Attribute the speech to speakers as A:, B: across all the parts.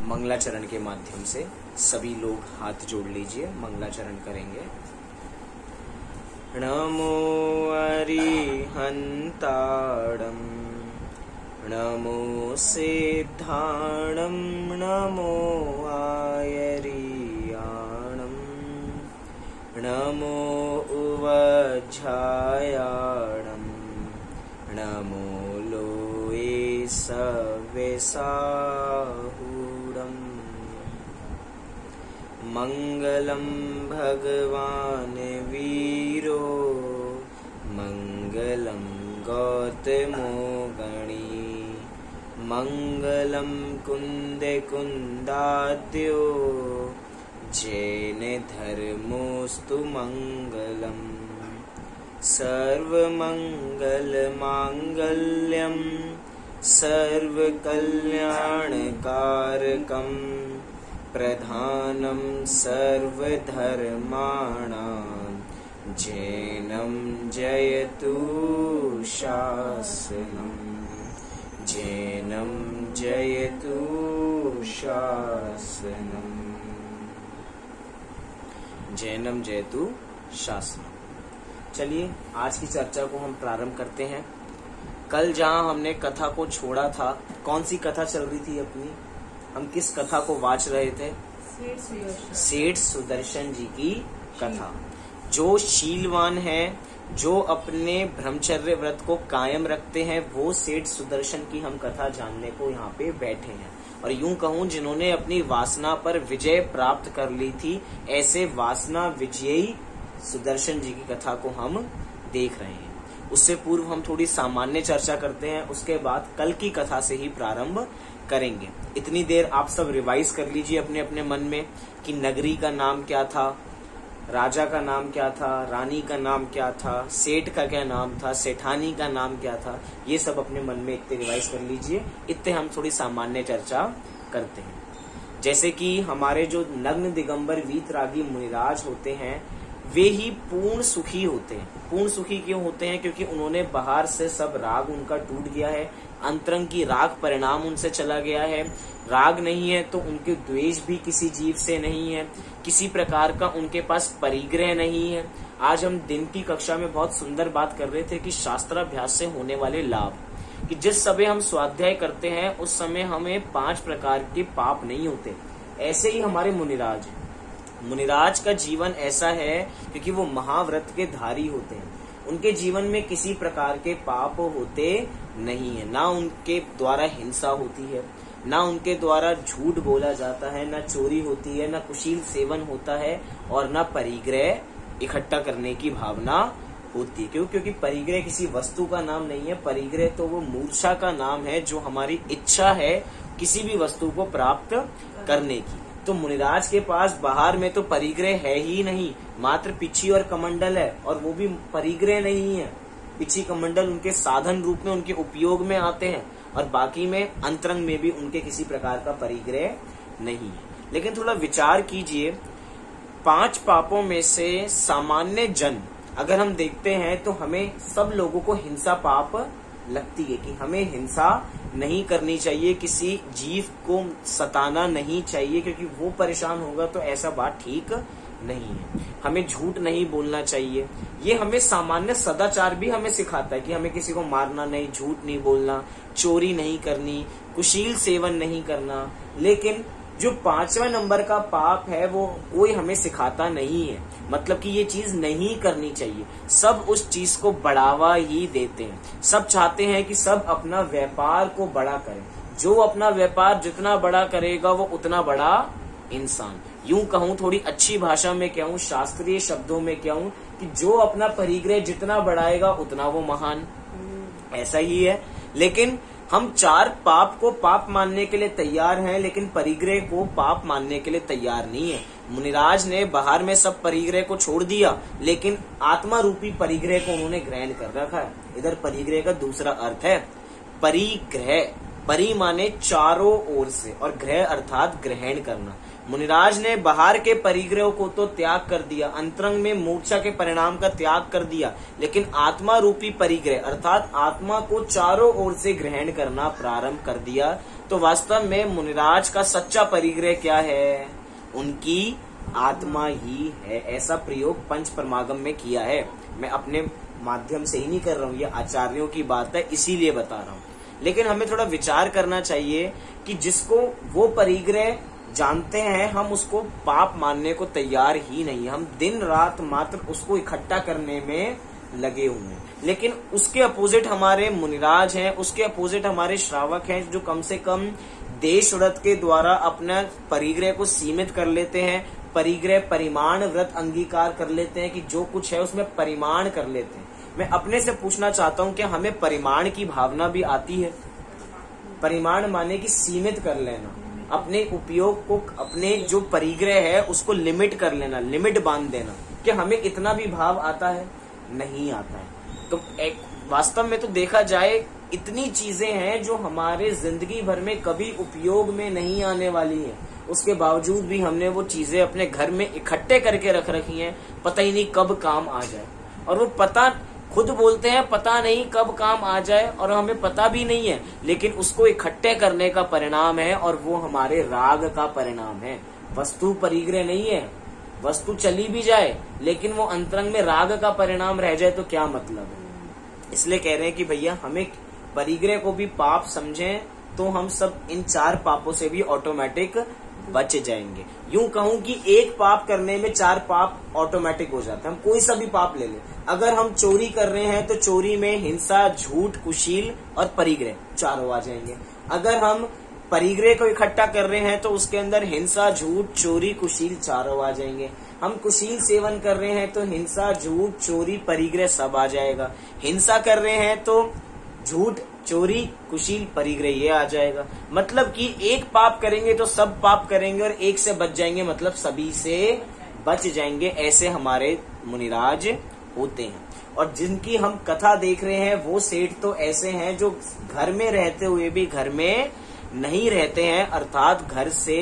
A: मंगलाचरण के माध्यम से सभी लोग हाथ जोड़ लीजिए, मंगलाचरण करेंगे। नमो अरिहंताणं नमो सिद्धाणं नमो आयरियाणं नमो उवज्झायाणं नमो लोये सव्यसाहूणम्। मंगलम भगवान वीरो मंगलम गौतमो गणी मंगलम कुंद कुंदाद्यो जैन धर्मोस्तु मंगलम। सर्वमंगल मांगल्यम सर्वकल्याणकारकम प्रधानं सर्वधर्माणां जैनं जयतु शासनम् जैनं जयतु शासनम् जैनं जयतु शासनम्। चलिए आज की चर्चा को हम प्रारंभ करते हैं। कल जहां हमने कथा को छोड़ा था, कौन सी कथा चल रही थी अपनी? हम किस कथा को वाच रहे थे? सेठ सुदर्शन जी की कथा। जो शीलवान है, जो अपने ब्रह्मचर्य व्रत को कायम रखते हैं, वो सेठ सुदर्शन की हम कथा जानने को यहाँ पे बैठे हैं। और यूं कहूं जिन्होंने अपनी वासना पर विजय प्राप्त कर ली थी, ऐसे वासना विजयी सुदर्शन जी की कथा को हम देख रहे हैं। उससे पूर्व हम थोड़ी सामान्य चर्चा करते हैं, उसके बाद कल की कथा से ही प्रारंभ करेंगे। इतनी देर आप सब रिवाइज कर लीजिए अपने अपने मन में कि नगरी का नाम क्या था, राजा का नाम क्या था, रानी का नाम क्या था, सेठ का क्या नाम था, सेठानी का नाम क्या था। ये सब अपने मन में इतने रिवाइज कर लीजिए। इतने हम थोड़ी सामान्य चर्चा करते हैं। जैसे कि हमारे जो नग्न दिगंबर वीतरागी मुनिराज होते हैं, वे ही पूर्ण सुखी होते हैं। पूर्ण सुखी क्यों होते हैं? क्योंकि उन्होंने बाहर से सब राग उनका टूट गया है, अंतरंग की राग परिणाम उनसे चला गया है। राग नहीं है तो उनके द्वेष भी किसी जीव से नहीं है, किसी प्रकार का उनके पास परिग्रह नहीं है। आज हम दिन की कक्षा में बहुत सुंदर बात कर रहे थे कि शास्त्राभ्यास से होने वाले लाभ, कि जिस समय हम स्वाध्याय करते हैं उस समय हमें 5 प्रकार के पाप नहीं होते। ऐसे ही हमारे मुनिराज, मुनिराज का जीवन ऐसा है क्योंकि वो महाव्रत के धारी होते हैं। उनके जीवन में किसी प्रकार के पाप होते नहीं है, ना उनके द्वारा हिंसा होती है, ना उनके द्वारा झूठ बोला जाता है, ना चोरी होती है, ना कुशील सेवन होता है, और ना परिग्रह इकट्ठा करने की भावना होती है। क्यों? क्योंकि परिग्रह किसी वस्तु का नाम नहीं है। परिग्रह तो वो मूर्छा का नाम है, जो हमारी इच्छा है किसी भी वस्तु को प्राप्त करने की। तो मुनिराज के पास बाहर में तो परिग्रह है ही नहीं, मात्र पिछी और कमंडल है, और वो भी परिग्रह नहीं है। पिछी कमंडल उनके साधन रूप में उनके उपयोग में आते हैं, और बाकी में अंतरंग में भी उनके किसी प्रकार का परिग्रह नहीं है। लेकिन थोड़ा विचार कीजिए, 5 पापों में से सामान्य जन अगर हम देखते हैं तो हमें सब लोगों को हिंसा पाप लगती है कि हमें हिंसा नहीं करनी चाहिए, किसी जीव को सताना नहीं चाहिए, क्योंकि वो परेशान होगा तो ऐसा बात ठीक नहीं है। हमें झूठ नहीं बोलना चाहिए। ये हमें सामान्य सदाचार भी हमें सिखाता है कि हमें किसी को मारना नहीं, झूठ नहीं बोलना, चोरी नहीं करनी, कुशील सेवन नहीं करना। लेकिन जो 5वें नंबर का पाप है वो कोई हमें सिखाता नहीं है, मतलब कि ये चीज नहीं करनी चाहिए। सब उस चीज को बढ़ावा ही देते हैं। सब चाहते हैं कि सब अपना व्यापार को बड़ा करें। जो अपना व्यापार जितना बड़ा करेगा वो उतना बड़ा इंसान। यूं कहूं, थोड़ी अच्छी भाषा में कहूं, शास्त्रीय शब्दों में कहूं, कि जो अपना परिग्रह जितना बढ़ाएगा उतना वो महान। ऐसा ही है। लेकिन हम 4 पाप को पाप मानने के लिए तैयार हैं, लेकिन परिग्रह को पाप मानने के लिए तैयार नहीं है। मुनिराज ने बाहर में सब परिग्रह को छोड़ दिया, लेकिन आत्मा रूपी परिग्रह को उन्होंने ग्रहण कर रखा है। इधर परिग्रह का दूसरा अर्थ है परिग्रह। परि माने चारों ओर से, और ग्रह अर्थात ग्रहण करना। मुनिराज ने बाहर के परिग्रह को तो त्याग कर दिया, अंतरंग में मूर्छा के परिणाम का त्याग कर दिया, लेकिन आत्मा रूपी परिग्रह अर्थात आत्मा को चारों ओर से ग्रहण करना प्रारंभ कर दिया। तो वास्तव में मुनिराज का सच्चा परिग्रह क्या है? उनकी आत्मा ही है। ऐसा प्रयोग पंच परमागम में किया है। मैं अपने माध्यम से ही नहीं कर रहा हूँ, ये आचार्यों की बात है, इसीलिए बता रहा हूँ। लेकिन हमें थोड़ा विचार करना चाहिए कि जिसको वो परिग्रह जानते हैं, हम उसको पाप मानने को तैयार ही नहीं है। हम दिन रात मात्र उसको इकट्ठा करने में लगे हुए हैं। लेकिन उसके अपोजिट हमारे मुनिराज हैं, उसके अपोजिट हमारे श्रावक हैं, जो कम से कम देश व्रत के द्वारा अपना परिग्रह को सीमित कर लेते हैं। परिग्रह परिमाण व्रत अंगीकार कर लेते हैं कि जो कुछ है उसमें परिमाण कर लेते हैं। मैं अपने से पूछना चाहता हूं कि हमें परिमाण की भावना भी आती है? परिमाण माने कि सीमित कर लेना, अपने उपयोग को, अपने जो परिग्रह है उसको लिमिट कर लेना, लिमिट बांध देना। कि हमें इतना भी भाव आता है? नहीं आता है। तो एक वास्तव में तो देखा जाए इतनी चीजें हैं जो हमारे जिंदगी भर में कभी उपयोग में नहीं आने वाली है, उसके बावजूद भी हमने वो चीजें अपने घर में इकट्ठे करके रख रखी हैं, पता ही नहीं कब काम आ जाए। और वो पता, खुद बोलते हैं पता नहीं कब काम आ जाए, और हमें पता भी नहीं है, लेकिन उसको इकट्ठे करने का परिणाम है, और वो हमारे राग का परिणाम है। वस्तु परिग्रह नहीं है, वस्तु चली भी जाए लेकिन वो अंतरंग में राग का परिणाम रह जाए तो क्या मतलब है। इसलिए कह रहे हैं कि भैया हमें परिग्रह को भी पाप समझें, तो हम सब इन 4 पापों से भी ऑटोमेटिक बच जाएंगे। यूं कहूं कि एक पाप करने में 4 पाप ऑटोमेटिक हो जाते हैं। हम कोई सा भी पाप ले लें, अगर हम चोरी कर रहे हैं तो चोरी में हिंसा, झूठ, कुशील और परिग्रह चारों आ जाएंगे। अगर हम परिग्रह को इकट्ठा कर रहे हैं तो उसके अंदर हिंसा, झूठ, चोरी, कुशील चारों आ जाएंगे। हम कुशील सेवन कर रहे हैं तो हिंसा, झूठ, चोरी, परिग्रह सब आ जाएगा। हिंसा कर रहे हैं तो झूठ, चोरी, कुशील, परिग्रह ये आ जाएगा। मतलब कि एक पाप करेंगे तो सब पाप करेंगे, और एक से बच जाएंगे मतलब सभी से बच जाएंगे। ऐसे हमारे मुनिराज होते हैं। और जिनकी हम कथा देख रहे हैं वो सेठ तो ऐसे हैं जो घर में रहते हुए भी घर में नहीं रहते हैं, अर्थात घर से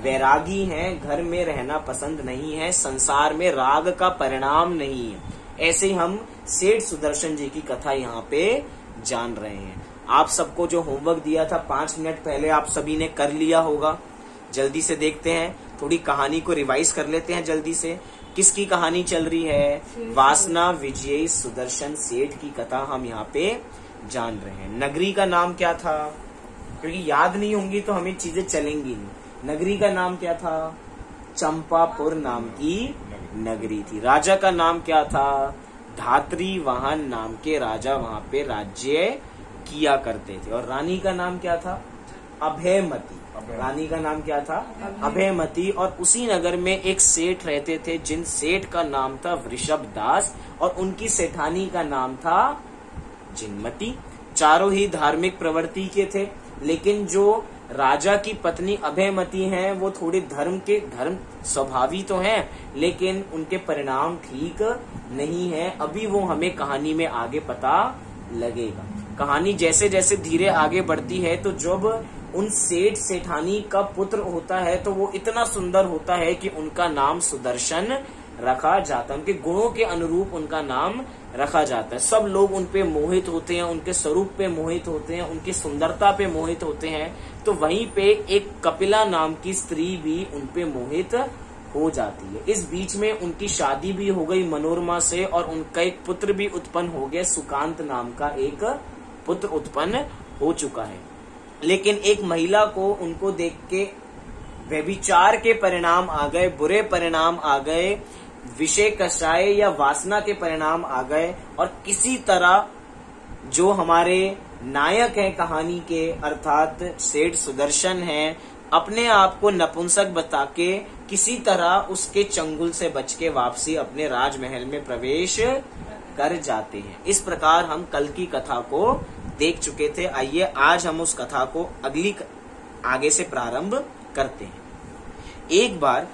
A: वैरागी हैं, घर में रहना पसंद नहीं है, संसार में राग का परिणाम नहीं है। ऐसे ही हम सेठ सुदर्शन जी की कथा यहाँ पे जान रहे हैं। आप सबको जो होमवर्क दिया था 5 मिनट पहले आप सभी ने कर लिया होगा। जल्दी से देखते हैं, थोड़ी कहानी को रिवाइज कर लेते हैं जल्दी से। किसकी कहानी चल रही है? वासना विजयी सुदर्शन सेठ की कथा हम यहाँ पे जान रहे हैं। नगरी का नाम क्या था? क्योंकि याद नहीं होंगी तो हमें चीजें चलेंगी नहीं। नगरी का नाम क्या था? चंपापुर नाम की नगरी थी। राजा का नाम क्या था? धात्री वाहन नाम के राजा वहां पे राज्य किया करते थे। और रानी का नाम क्या था? अभयमती। रानी का नाम क्या था? अभयमती। और उसी नगर में एक सेठ रहते थे, जिन सेठ का नाम था वृषभ दास, और उनकी सेठानी का नाम था जिनमती। चारों ही धार्मिक प्रवृत्ति के थे, लेकिन जो राजा की पत्नी अभयमती हैं वो थोड़ी धर्म स्वभावी तो हैं, लेकिन उनके परिणाम ठीक नहीं है। अभी वो हमें कहानी में आगे पता लगेगा। कहानी जैसे जैसे धीरे आगे बढ़ती है तो जब उन सेठ सेठानी का पुत्र होता है तो वो इतना सुंदर होता है कि उनका नाम सुदर्शन रखा जाता है। उनके गुणों के अनुरूप उनका नाम रखा जाता है। सब लोग उन पे मोहित होते हैं, उनके स्वरूप पे मोहित होते हैं, उनकी सुंदरता पे मोहित होते हैं। तो वहीं पे एक कपिला नाम की स्त्री भी उन पे मोहित हो जाती है। इस बीच में उनकी शादी भी हो गई मनोरमा से, और उनका एक पुत्र भी उत्पन्न हो गया। सुकांत नाम का एक पुत्र उत्पन्न हो चुका है। लेकिन एक महिला को उनको देख के व्यभिचार के परिणाम आ गए, बुरे परिणाम आ गए, विषय कषाय या वासना के परिणाम आ गए। और किसी तरह जो हमारे नायक हैं कहानी के, अर्थात सेठ सुदर्शन हैं, अपने आप को नपुंसक बता के किसी तरह उसके चंगुल से बच के वापसी अपने राजमहल में प्रवेश कर जाते हैं। इस प्रकार हम कल की कथा को देख चुके थे। आइए आज हम उस कथा को आगे से प्रारंभ करते हैं। एक बार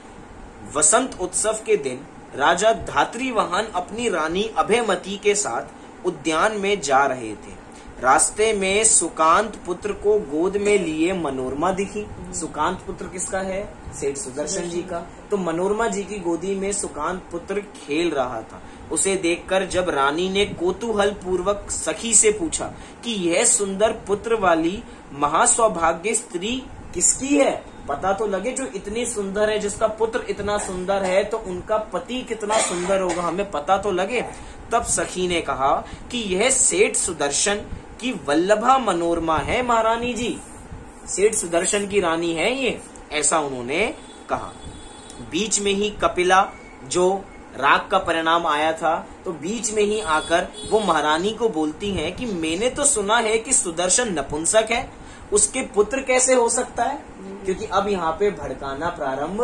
A: वसंत उत्सव के दिन राजा धात्रीवाहन अपनी रानी अभयमती के साथ उद्यान में जा रहे थे। रास्ते में सुकांत पुत्र को गोद में लिए मनोरमा दिखी। सुकांत पुत्र किसका है? सेठ सुदर्शन जी का। तो मनोरमा जी की गोदी में सुकांत पुत्र खेल रहा था। उसे देखकर जब रानी ने कौतूहल पूर्वक सखी से पूछा कि यह सुंदर पुत्र वाली महासौभाग्य स्त्री किसकी है, पता तो लगे, जो इतनी सुंदर है, जिसका पुत्र इतना सुंदर है, तो उनका पति कितना सुंदर होगा, हमें पता तो लगे। तब सखी ने कहा कि यह सेठ सुदर्शन की वल्लभा मनोरमा है महारानी जी, सेठ सुदर्शन की रानी है ये, ऐसा उन्होंने कहा। बीच में ही कपिला, जो राग का परिणाम आया था, तो बीच में ही आकर वो महारानी को बोलती हैं कि मैंने तो सुना है कि सुदर्शन नपुंसक है, उसके पुत्र कैसे हो सकता है? क्योंकि अब यहाँ पे भड़काना प्रारंभ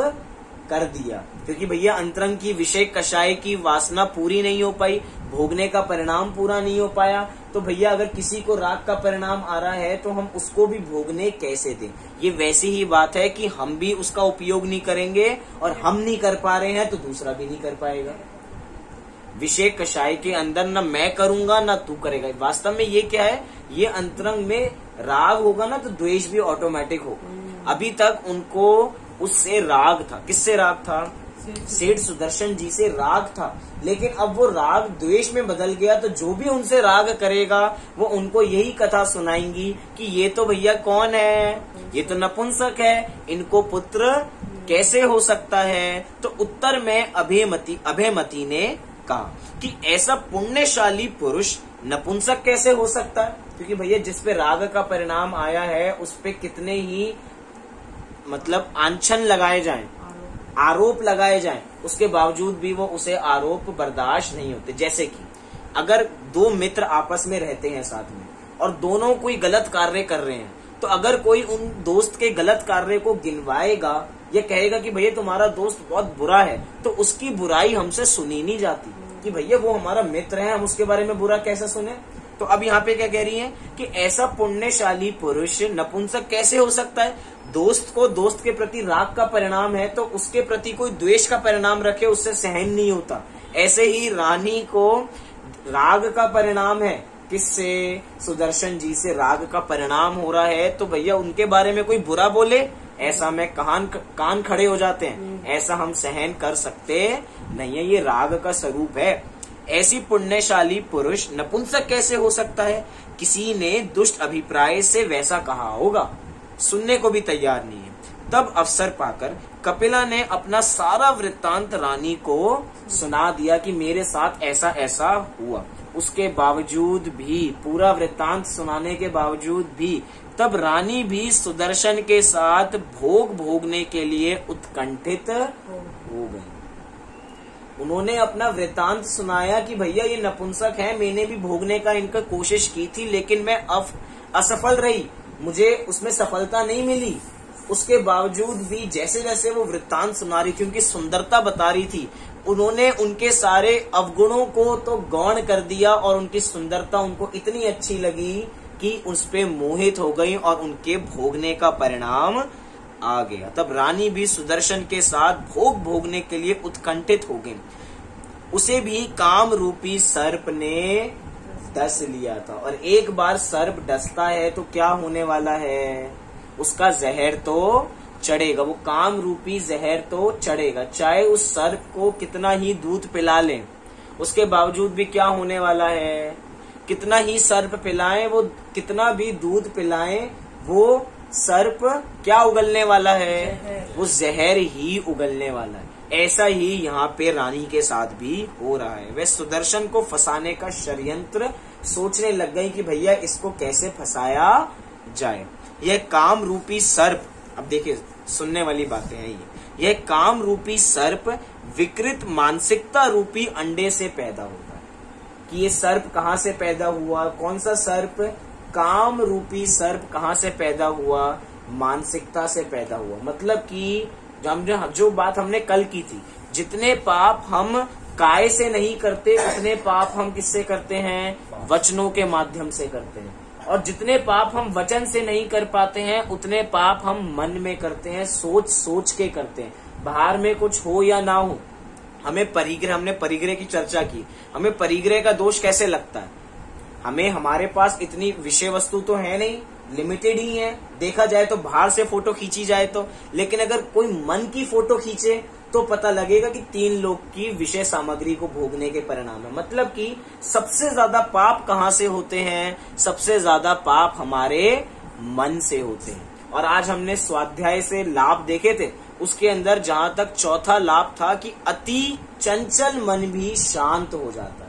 A: कर दिया, क्योंकि भैया अंतरंग की विषय कषाय की वासना पूरी नहीं हो पाई, भोगने का परिणाम पूरा नहीं हो पाया, तो भैया अगर किसी को राग का परिणाम आ रहा है तो हम उसको भी भोगने कैसे दें? ये वैसी ही बात है कि हम भी उसका उपयोग नहीं करेंगे और हम नहीं कर पा रहे हैं तो दूसरा भी नहीं कर पाएगा। विषय कषाय के अंदर न मैं करूंगा न तू करेगा। वास्तव में ये क्या है? ये अंतरंग में राग होगा ना तो द्वेष भी ऑटोमेटिक होगा। अभी तक उनको उससे राग था। किससे राग था? सेठ सुदर्शन जी से राग था, लेकिन अब वो राग द्वेष में बदल गया, तो जो भी उनसे राग करेगा वो उनको यही कथा सुनाएंगी कि ये तो भैया कौन है, ये तो नपुंसक है, इनको पुत्र कैसे हो सकता है? तो उत्तर में अभयमती ने कहा कि ऐसा पुण्यशाली पुरुष नपुंसक कैसे हो सकता है? क्योंकि भैया जिस पे राग का परिणाम आया है उस पे कितने ही मतलब आंछन लगाए जाएं, आरोप लगाए जाएं, उसके बावजूद भी वो उसे आरोप बर्दाश्त नहीं होते। जैसे कि अगर दो मित्र आपस में रहते हैं साथ में और दोनों कोई गलत कार्य कर रहे हैं, तो अगर कोई उन दोस्त के गलत कार्य को गिनवाएगा या कहेगा कि भैया तुम्हारा दोस्त बहुत बुरा है, तो उसकी बुराई हमसे सुनी नहीं जाती कि भैया वो हमारा मित्र है, हम उसके बारे में बुरा कैसे सुने। तो अब यहाँ पे क्या कह रही है कि ऐसा पुण्यशाली पुरुष नपुंसक कैसे हो सकता है? दोस्त को दोस्त के प्रति राग का परिणाम है तो उसके प्रति कोई द्वेष का परिणाम रखे, उससे सहन नहीं होता। ऐसे ही रानी को राग का परिणाम है, किससे? सुदर्शन जी से राग का परिणाम हो रहा है, तो भैया उनके बारे में कोई बुरा बोले, ऐसा में कान खड़े हो जाते हैं, ऐसा हम सहन कर सकते नहीं है, ये राग का स्वरूप है। ऐसी पुण्यशाली पुरुष नपुंसक कैसे हो सकता है? किसी ने दुष्ट अभिप्राय से वैसा कहा होगा, सुनने को भी तैयार नहीं है। तब अवसर पाकर कपिला ने अपना सारा वृत्तांत रानी को सुना दिया कि मेरे साथ ऐसा ऐसा हुआ। उसके बावजूद भी, पूरा वृत्तांत सुनाने के बावजूद भी, तब रानी भी सुदर्शन के साथ भोग भोगने के लिए उत्कंठित हो गई। उन्होंने अपना वृत्तांत सुनाया कि भैया ये नपुंसक है, मैंने भी भोगने का इनका कोशिश की थी, लेकिन मैं असफल रही, मुझे उसमें सफलता नहीं मिली। उसके बावजूद भी जैसे जैसे वो वृत्तांत सुना रही थी, उनकी सुंदरता बता रही थी, उन्होंने उनके सारे अवगुणों को तो गौण कर दिया और उनकी सुंदरता उनको इतनी अच्छी लगी कि उस पे मोहित हो गई और उनके भोगने का परिणाम आ गया। तब रानी भी सुदर्शन के साथ भोग भोगने के लिए उत्कंठित हो गई। उसे भी काम रूपी सर्प ने डस लिया था, और एक बार सर्प डसता है तो क्या होने वाला है? उसका जहर तो चढ़ेगा, वो काम रूपी जहर तो चढ़ेगा। चाहे उस सर्प को कितना ही दूध पिला लें, उसके बावजूद भी क्या होने वाला है? कितना ही सर्प पिलाएं, वो कितना भी दूध पिलाएं, वो सर्प क्या उगलने वाला है? वो जहर ही उगलने वाला है। ऐसा ही यहाँ पे रानी के साथ भी हो रहा है। वह सुदर्शन को फंसाने का षड्यंत्र सोचने लग गई कि भैया इसको कैसे फंसाया जाए। यह काम रूपी सर्प, अब देखिए सुनने वाली बातें हैं ये। यह काम रूपी सर्प विकृत मानसिकता रूपी अंडे से पैदा होता है। कि ये सर्प कहाँ से पैदा हुआ? कौन सा सर्प? काम रूपी सर्प कहाँ से पैदा हुआ? मानसिकता से पैदा हुआ। मतलब कि जो बात हमने कल की थी, जितने पाप हम काय से नहीं करते उतने पाप हम किससे करते हैं? वचनों के माध्यम से करते हैं। और जितने पाप हम वचन से नहीं कर पाते हैं उतने पाप हम मन में करते हैं, सोच सोच के करते हैं। बाहर में कुछ हो या ना हो, हमने परिग्रह की चर्चा की, हमें परिग्रह का दोष कैसे लगता है? हमें हमारे पास इतनी विषय वस्तु तो है नहीं, लिमिटेड ही है। देखा जाए तो बाहर से फोटो खींची जाए तो, लेकिन अगर कोई मन की फोटो खींचे तो पता लगेगा कि 3 लोग की विषय सामग्री को भोगने के परिणाम है। मतलब कि सबसे ज्यादा पाप कहाँ से होते हैं? सबसे ज्यादा पाप हमारे मन से होते हैं। और आज हमने स्वाध्याय से लाभ देखे थे, उसके अंदर जहां तक चौथा लाभ था कि अति चंचल मन भी शांत हो जाता है।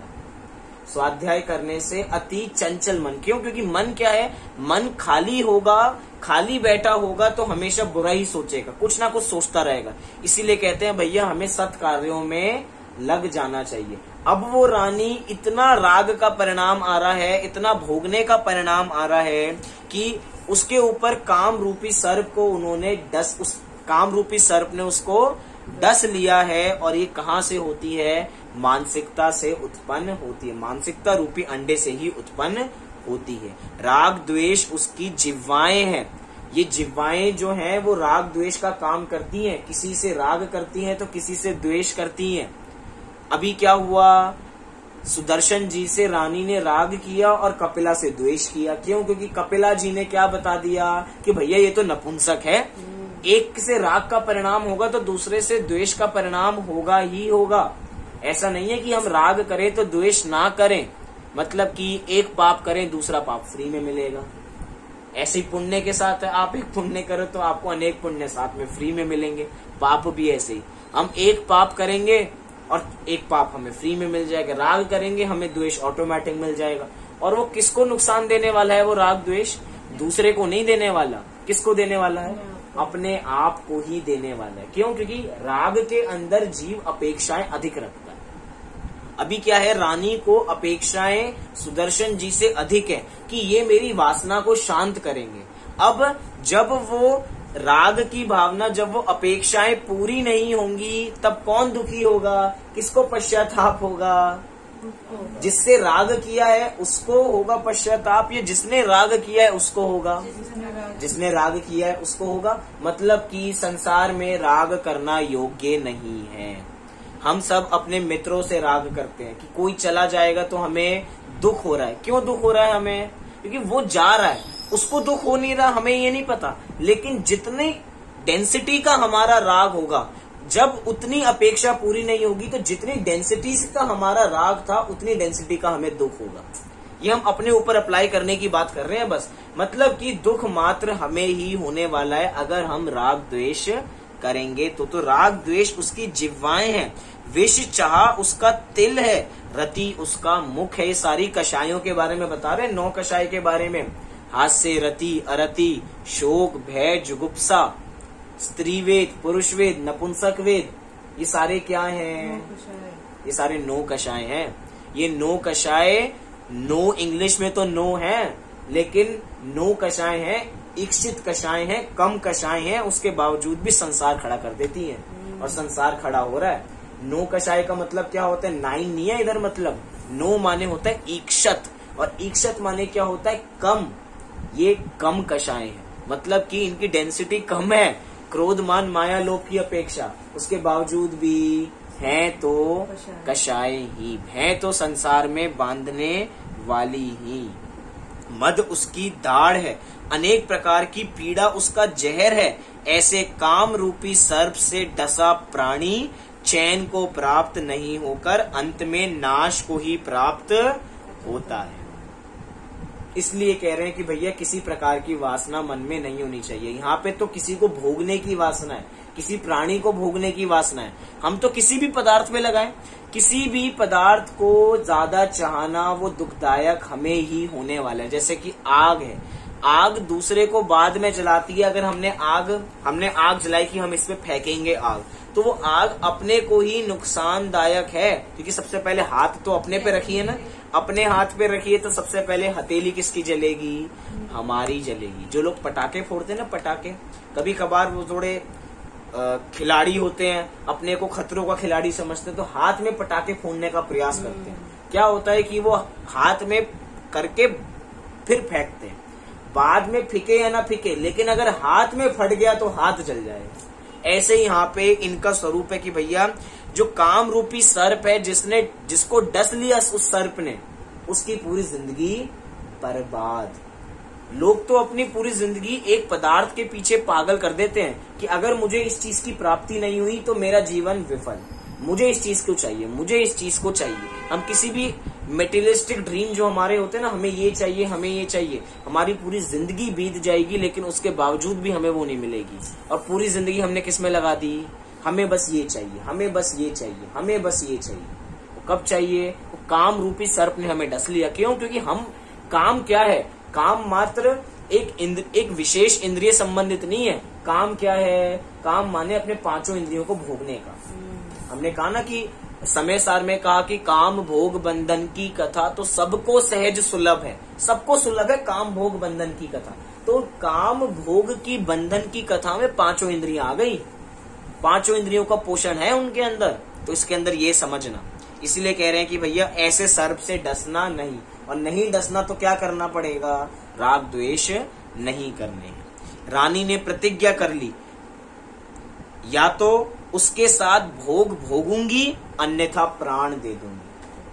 A: स्वाध्याय करने से अति चंचल मन, क्यों? क्योंकि मन क्या है? मन खाली होगा, खाली बैठा होगा तो हमेशा बुरा ही सोचेगा, कुछ ना कुछ सोचता रहेगा। इसीलिए कहते हैं भैया हमें सत् कार्यों में लग जाना चाहिए। अब वो रानी, इतना राग का परिणाम आ रहा है, इतना भोगने का परिणाम आ रहा है कि उसके ऊपर काम रूपी सर्प को उन्होंने उस काम रूपी सर्प ने उसको डस लिया है। और ये कहाँ से होती है? मानसिकता से उत्पन्न होती है। मानसिकता रूपी अंडे से ही उत्पन्न होती है। राग द्वेष उसकी जिह्वाएं हैं। ये जिह्वाएं जो हैं वो राग द्वेष का काम करती हैं। किसी से राग करती हैं तो किसी से द्वेष करती हैं। अभी क्या हुआ? सुदर्शन जी से रानी ने राग किया और कपिला से द्वेष किया। क्यों? क्योंकि कपिला जी ने क्या बता दिया कि भैया ये तो नपुंसक है। एक से राग का परिणाम होगा तो दूसरे से द्वेष का परिणाम होगा ही होगा। ऐसा नहीं है कि हम राग करें तो द्वेष ना करें, मतलब कि एक पाप करें दूसरा पाप फ्री में मिलेगा। ऐसे ही पुण्य के साथ है, आप एक पुण्य करो तो आपको अनेक पुण्य साथ में फ्री में मिलेंगे। पाप भी ऐसे ही, हम एक पाप करेंगे और एक पाप हमें फ्री में मिल जाएगा। राग करेंगे हमें द्वेष ऑटोमेटिक मिल जाएगा। और वो किसको नुकसान देने वाला है? वो राग द्वेष दूसरे को नहीं देने वाला। किसको देने वाला है? अपने आप को ही देने वाला है। क्यों? क्योंकि राग के अंदर जीव अपेक्षाएं अधिक रखता है। अभी क्या है? रानी को अपेक्षाएं सुदर्शन जी से अधिक है कि ये मेरी वासना को शांत करेंगे। अब जब वो राग की भावना, जब वो अपेक्षाएं पूरी नहीं होंगी तब कौन दुखी होगा? किसको पश्चाताप होगा? जिससे राग किया है उसको होगा पश्चाताप, या जिसने राग किया है उसको होगा? जिसने राग किया है उसको होगा। मतलब कि संसार में राग करना योग्य नहीं है। हम सब अपने मित्रों से राग करते हैं कि कोई चला जाएगा तो हमें दुख हो रहा है। क्यों दुख हो रहा है हमें? क्योंकि वो जा रहा है, उसको दुख हो नहीं रहा, हमें ये नहीं पता। लेकिन जितनी डेंसिटी का हमारा राग होगा, जब उतनी अपेक्षा पूरी नहीं होगी तो जितनी डेंसिटी का हमारा राग था उतनी डेंसिटी का हमें दुख होगा। ये हम अपने ऊपर अप्लाई करने की बात कर रहे हैं बस। मतलब कि दुख मात्र हमें ही होने वाला है अगर हम राग द्वेष करेंगे तो राग द्वेष उसकी जिह्वाएं हैं, विष चाह उसका तिल है, रति उसका मुख है। ये सारी कषायों के बारे में बता रहे हैं, 9 कषाय के बारे में। हास्य, रति, अरति, शोक, भय, जुगुप्सा, स्त्री वेद, पुरुष वेद, नपुंसक वेद, ये सारे क्या हैं? ये सारे 9 कषाय हैं। ये 9 कषाय, 9 इंग्लिश में तो 9 है, लेकिन 9 कषाय हैं, इच्छित कषाय हैं, कम कषाय हैं, उसके बावजूद भी संसार खड़ा कर देती हैं। और संसार खड़ा हो रहा है। 9 कषाय का मतलब क्या होता है? 9 नहीं है इधर, मतलब 9 माने होता है ईक्षत, और ईक्षत माने क्या होता है? कम। ये कम कषाय है, मतलब कि इनकी डेंसिटी कम है क्रोध, मान, माया, लोभ की अपेक्षा। उसके बावजूद भी हैं तो कषाय ही, हैं तो संसार में बांधने वाली ही। मद उसकी दाढ़ है, अनेक प्रकार की पीड़ा उसका जहर है। ऐसे काम रूपी सर्प से डसा प्राणी चैन को प्राप्त नहीं होकर अंत में नाश को ही प्राप्त होता है। इसलिए कह रहे हैं कि भैया किसी प्रकार की वासना मन में नहीं होनी चाहिए। यहाँ पे तो किसी को भोगने की वासना है, किसी प्राणी को भोगने की वासना है। हम तो किसी भी पदार्थ में लगाएं, किसी भी पदार्थ को ज्यादा चाहना वो दुखदायक हमें ही होने वाला है। जैसे कि आग है, आग दूसरे को बाद में जलाती है। अगर हमने आग जलाई कि हम इस पे फेंकेंगे आग, तो वो आग अपने को ही नुकसानदायक है, क्योंकि सबसे पहले हाथ तो अपने पे रखी है ना, अपने हाथ पे रखी है तो सबसे पहले हथेली किसकी जलेगी? हमारी जलेगी। जो लोग पटाखे फोड़ते हैं ना, पटाखे, कभी कभार वो थोड़े खिलाड़ी होते हैं, अपने को खतरों का खिलाड़ी समझते हैं, तो हाथ में पटाखे फोड़ने का प्रयास करते हैं। क्या होता है कि वो हाथ में करके फिर फेंकते हैं, बाद में फिके या ना फिके, लेकिन अगर हाथ में फट गया तो हाथ जल जाएगा। ऐसे ही यहाँ पे इनका स्वरूप है कि भैया जो काम रूपी सर्प है, जिसको डस लिया उस सर्प ने, उसकी पूरी जिंदगी बर्बाद। लोग तो अपनी पूरी जिंदगी एक पदार्थ के पीछे पागल कर देते हैं कि अगर मुझे इस चीज की प्राप्ति नहीं हुई तो मेरा जीवन विफल, मुझे इस चीज को चाहिए, मुझे इस चीज को चाहिए। हम किसी भी मेटेरियलिस्टिक ड्रीम जो हमारे होते हैं ना, हमें ये चाहिए, हमें ये चाहिए, हमारी पूरी जिंदगी बीत जाएगी लेकिन उसके बावजूद भी हमें वो नहीं मिलेगी। और पूरी जिंदगी हमने किस में लगा दी, हमें बस ये चाहिए, हमें बस ये चाहिए, हमें बस ये चाहिए। वो कब चाहिए, वो काम रूपी सर्प ने हमें डस लिया। क्यों? क्योंकि हम, काम क्या है, काम मात्र एक विशेष इंद्रिय संबंधित नहीं है। काम क्या है, काम माने अपने पांचों इंद्रियों को भोगने का। हमने कहा ना कि समय सार में कहा कि काम भोग बंधन की कथा तो सबको सहज सुलभ है, सबको सुलभ है काम भोग बंधन की कथा। तो काम भोग की बंधन की कथा में पांचों इंद्रियां आ गई, पांचों इंद्रियों का पोषण है उनके अंदर। तो इसके अंदर ये समझना, इसलिए कह रहे हैं कि भैया ऐसे सर्प से डसना नहीं, और नहीं डसना तो क्या करना पड़ेगा, राग द्वेष नहीं करने। रानी ने प्रतिज्ञा कर ली, या तो उसके साथ भोग भोगूंगी अन्यथा प्राण दे दूंगी।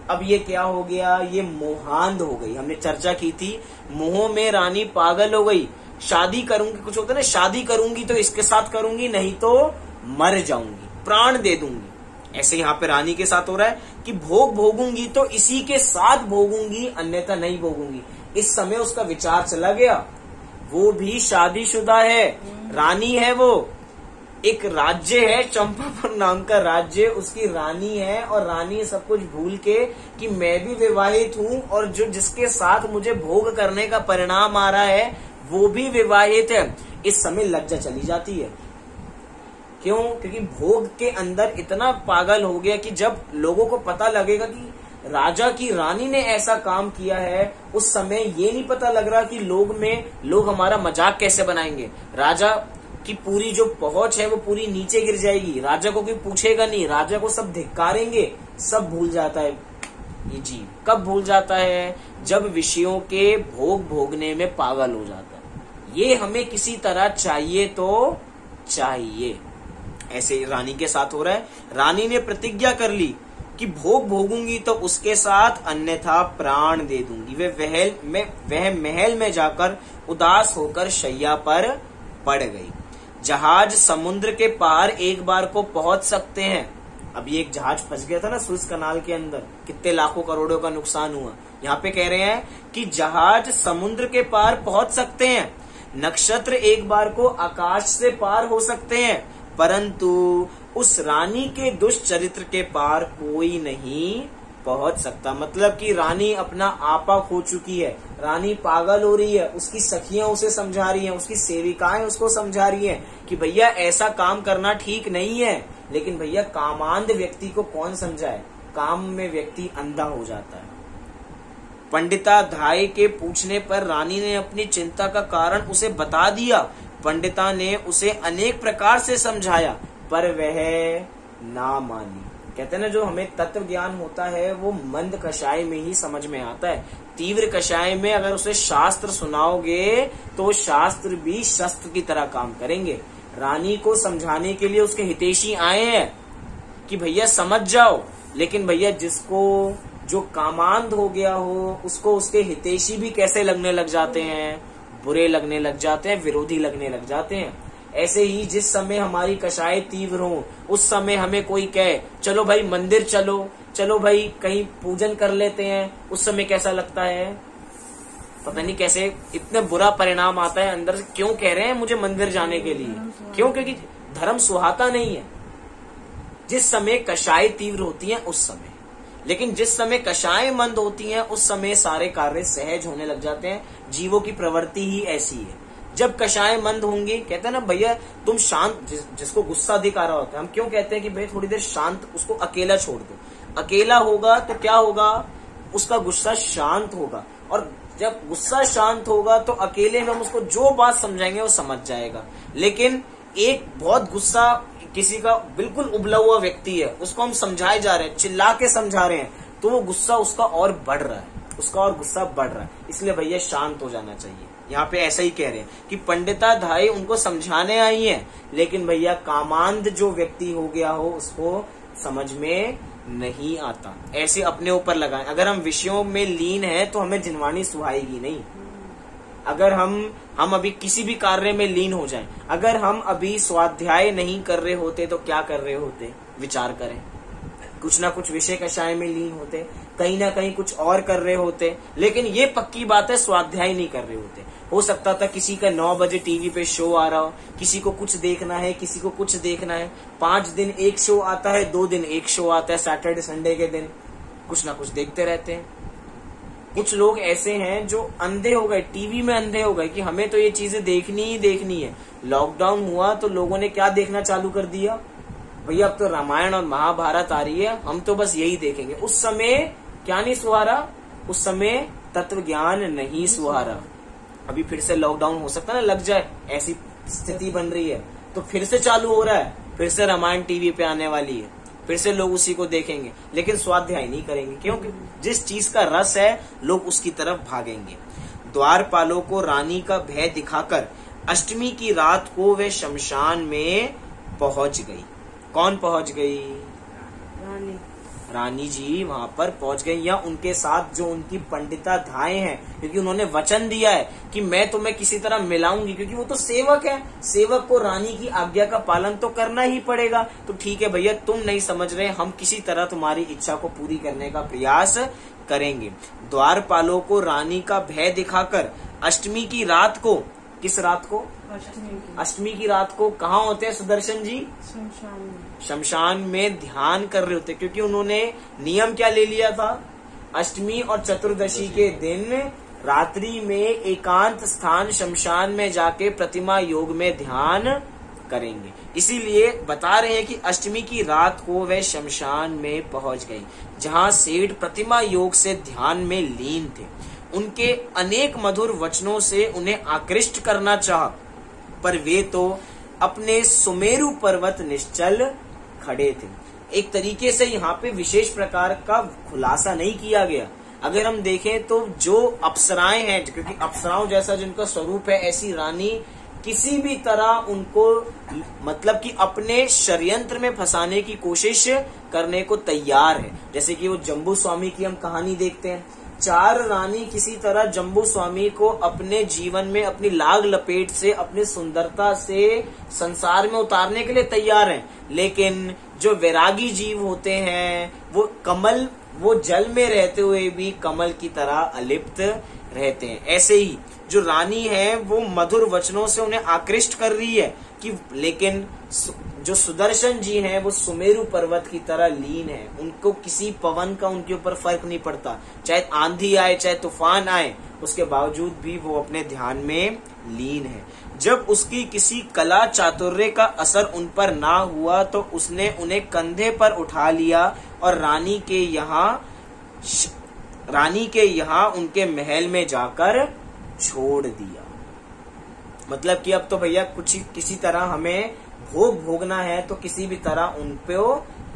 A: अब ये क्या हो गया, ये मोहांध हो गई। हमने चर्चा की थी, मोह में रानी पागल हो गई। शादी करूंगी, कुछ होता है ना, शादी करूंगी तो इसके साथ करूंगी, नहीं तो मर जाऊंगी, प्राण दे दूंगी। ऐसे यहाँ पे रानी के साथ हो रहा है कि भोग भोगूंगी तो इसी के साथ भोगूंगी अन्यथा नहीं भोगूंगी। इस समय उसका विचार चला गया, वो भी शादीशुदा है, रानी है, वो एक राज्य है चंपापुर नाम का राज्य, उसकी रानी है, और रानी सब कुछ भूल के कि मैं भी विवाहित हूँ और जो जिसके साथ मुझे भोग करने का परिणाम आ रहा है वो भी विवाहित है। इस समय लज्जा चली जाती है। क्यों? क्योंकि भोग के अंदर इतना पागल हो गया कि जब लोगों को पता लगेगा कि राजा की रानी ने ऐसा काम किया है, उस समय ये नहीं पता लग रहा कि लोग हमारा मजाक कैसे बनाएंगे। राजा की पूरी जो पहुंच है वो पूरी नीचे गिर जाएगी, राजा को कोई पूछेगा नहीं, राजा को सब धिक्कारेंगे, सब भूल जाता है ये जीव। कब भूल जाता है? जब विषयों के भोग भोगने में पागल हो जाता है। ये हमें किसी तरह चाहिए तो चाहिए। ऐसे रानी के साथ हो रहा है। रानी ने प्रतिज्ञा कर ली कि भोग भोगूंगी तो उसके साथ अन्यथा प्राण दे दूंगी। वह महल में जाकर उदास होकर शैया पर पड़ गई। जहाज समुद्र के पार एक बार को पहुंच सकते हैं। अभी एक जहाज फंस गया था ना सुएज कनाल के अंदर, कितने लाखों करोड़ों का नुकसान हुआ। यहाँ पे कह रहे हैं कि जहाज समुद्र के पार पहुंच सकते हैं, नक्षत्र एक बार को आकाश से पार हो सकते हैं, परंतु उस रानी के दुष्चरित्र के पार कोई नहीं पहुंच सकता। मतलब कि रानी अपना आपा खो चुकी है, रानी पागल हो रही है, उसकी सखियां उसे समझा रही हैं, उसकी सेविकाएं उसको समझा रही हैं कि भैया ऐसा काम करना ठीक नहीं है। लेकिन भैया कामांध व्यक्ति को कौन समझाए, काम में व्यक्ति अंधा हो जाता है। पंडिता धाय के पूछने पर रानी ने अपनी चिंता का कारण उसे बता दिया। पंडिता ने उसे अनेक प्रकार से समझाया पर वह ना मानी। कहते हैं ना, जो हमें तत्व ज्ञान होता है वो मंद कषाय में ही समझ में आता है। तीव्र कषाय में अगर उसे शास्त्र सुनाओगे तो शास्त्र भी शस्त्र की तरह काम करेंगे। रानी को समझाने के लिए उसके हितैषी आए हैं कि भैया समझ जाओ, लेकिन भैया जिसको जो कामांध हो गया हो उसको उसके हितैषी भी कैसे लगने लग जाते हैं, बुरे लगने लग जाते हैं, विरोधी लगने लग जाते हैं। ऐसे ही जिस समय हमारी कषाय तीव्र हो उस समय हमें कोई कहे चलो भाई मंदिर चलो, चलो भाई कहीं पूजन कर लेते हैं, उस समय कैसा लगता है, पता नहीं कैसे इतने बुरा परिणाम आता है अंदर से। क्यों कह रहे हैं मुझे मंदिर जाने के लिए? क्यों? क्योंकि धर्म सुहाता नहीं है जिस समय कषाय तीव्र होती है उस समय। लेकिन जिस समय कषाय मंद होती हैं उस समय सारे कार्य सहज होने लग जाते हैं। जीवों की प्रवृत्ति ही ऐसी है। जब कषाय मंद होंगी, कहते हैं ना भैया तुम शांत, जिसको गुस्सा अधिक आ रहा होता है, हम क्यों कहते हैं कि भाई थोड़ी देर शांत, उसको अकेला छोड़ दो। अकेला होगा तो क्या होगा, उसका गुस्सा शांत होगा, और जब गुस्सा शांत होगा तो अकेले में हम उसको जो बात समझाएंगे वो समझ जाएगा। लेकिन एक बहुत गुस्सा किसी का बिल्कुल उबला हुआ व्यक्ति है, उसको हम समझाए जा रहे हैं, चिल्ला के समझा रहे हैं, तो वो गुस्सा उसका और बढ़ रहा है, उसका और गुस्सा बढ़ रहा है। इसलिए भैया शांत हो जाना चाहिए। यहाँ पे ऐसा ही कह रहे हैं कि पंडिता धाई उनको समझाने आई है, लेकिन भैया कामांध जो व्यक्ति हो गया हो उसको समझ में नहीं आता। ऐसे अपने ऊपर लगाएं। अगर हम विषयों में लीन हैं तो हमें जिनवानी सुहाएगी नहीं। अगर हम अभी किसी भी कार्य में लीन हो जाएं, अगर हम अभी स्वाध्याय नहीं कर रहे होते तो क्या कर रहे होते, विचार करें। कुछ ना कुछ विषय कषाय में लीन होते, कहीं ना कहीं कुछ और कर रहे होते, लेकिन ये पक्की बात है स्वाध्याय नहीं कर रहे होते। हो सकता था किसी का 9 बजे टीवी पे शो आ रहा हो, किसी को कुछ देखना है, किसी को कुछ देखना है। 5 दिन एक शो आता है, 2 दिन एक शो आता है, सैटरडे संडे के दिन कुछ ना कुछ देखते रहते हैं। कुछ लोग ऐसे हैं जो अंधे हो गए, टीवी में अंधे हो गए कि हमें तो ये चीजें देखनी ही देखनी है। लॉकडाउन हुआ तो लोगों ने क्या देखना चालू कर दिया, भैया अब तो रामायण और महाभारत आ रही है, हम तो बस यही देखेंगे। उस समय क्या नहीं सुहारा, उस समय तत्व ज्ञान नहीं सुहारा। अभी फिर से लॉकडाउन हो सकता है ना लग जाए, ऐसी स्थिति बन रही है तो फिर से चालू हो रहा है, फिर से रामायण टीवी पे आने वाली है, फिर से लोग उसी को देखेंगे, लेकिन स्वाध्याय नहीं करेंगे। क्योंकि जिस चीज का रस है लोग उसकी तरफ भागेंगे। द्वारपालों को रानी का भय दिखाकर अष्टमी की रात को वे शमशान में पहुंच गई। कौन पहुंच गई? रानी जी वहां पर पहुंच गई, या उनके साथ जो उनकी पंडिता धाए हैं, क्योंकि उन्होंने वचन दिया है कि मैं तुम्हें किसी तरह मिलाऊंगी, क्योंकि वो तो सेवक है, सेवक को रानी की आज्ञा का पालन तो करना ही पड़ेगा। तो ठीक है भैया, तुम नहीं समझ रहे, हम किसी तरह तुम्हारी इच्छा को पूरी करने का प्रयास करेंगे। द्वारपालों को रानी का भय दिखाकर अष्टमी की रात को, किस रात को? अष्टमी की रात को कहाँ होते हैं सुदर्शन जी? शमशान में ध्यान कर रहे होते, क्योंकि उन्होंने नियम क्या ले लिया था, अष्टमी और चतुर्दशी के दिन रात्रि में एकांत स्थान शमशान में जाके प्रतिमा योग में ध्यान करेंगे। इसीलिए बता रहे हैं कि अष्टमी की रात को वे शमशान में पहुंच गई, जहां सेठ प्रतिमा योग से ध्यान में लीन थे। उनके अनेक मधुर वचनों से उन्हें आकृष्ट करना चाहा, पर वे तो अपने सुमेरु पर्वत निश्चल खड़े थे। एक तरीके से यहाँ पे विशेष प्रकार का खुलासा नहीं किया गया। अगर हम देखें तो जो अप्सराएं हैं, क्योंकि अप्सराओं जैसा जिनका स्वरूप है, ऐसी रानी किसी भी तरह उनको मतलब कि अपने षड्यंत्र में फंसाने की कोशिश करने को तैयार है। जैसे कि वो जम्बू स्वामी की हम कहानी देखते हैं, 4 रानी किसी तरह जम्बू स्वामी को अपने जीवन में अपनी लाग लपेट से, अपनी सुंदरता से संसार में उतारने के लिए तैयार हैं, लेकिन जो वैरागी जीव होते हैं वो जल में रहते हुए भी कमल की तरह अलिप्त रहते हैं। ऐसे ही जो रानी है वो मधुर वचनों से उन्हें आकृष्ट कर रही है कि, लेकिन जो सुदर्शन जी हैं वो सुमेरु पर्वत की तरह लीन है। उनको किसी पवन का उनके ऊपर फर्क नहीं पड़ता, चाहे आंधी आए चाहे तूफान आए, उसके बावजूद भी वो अपने ध्यान में लीन है। जब उसकी किसी कला चातुर्य का असर उन पर ना हुआ तो उसने उन्हें कंधे पर उठा लिया और रानी के यहाँ उनके महल में जाकर छोड़ दिया। मतलब कि अब तो भैया कुछ किसी तरह हमें भोगना है तो किसी भी तरह उन पे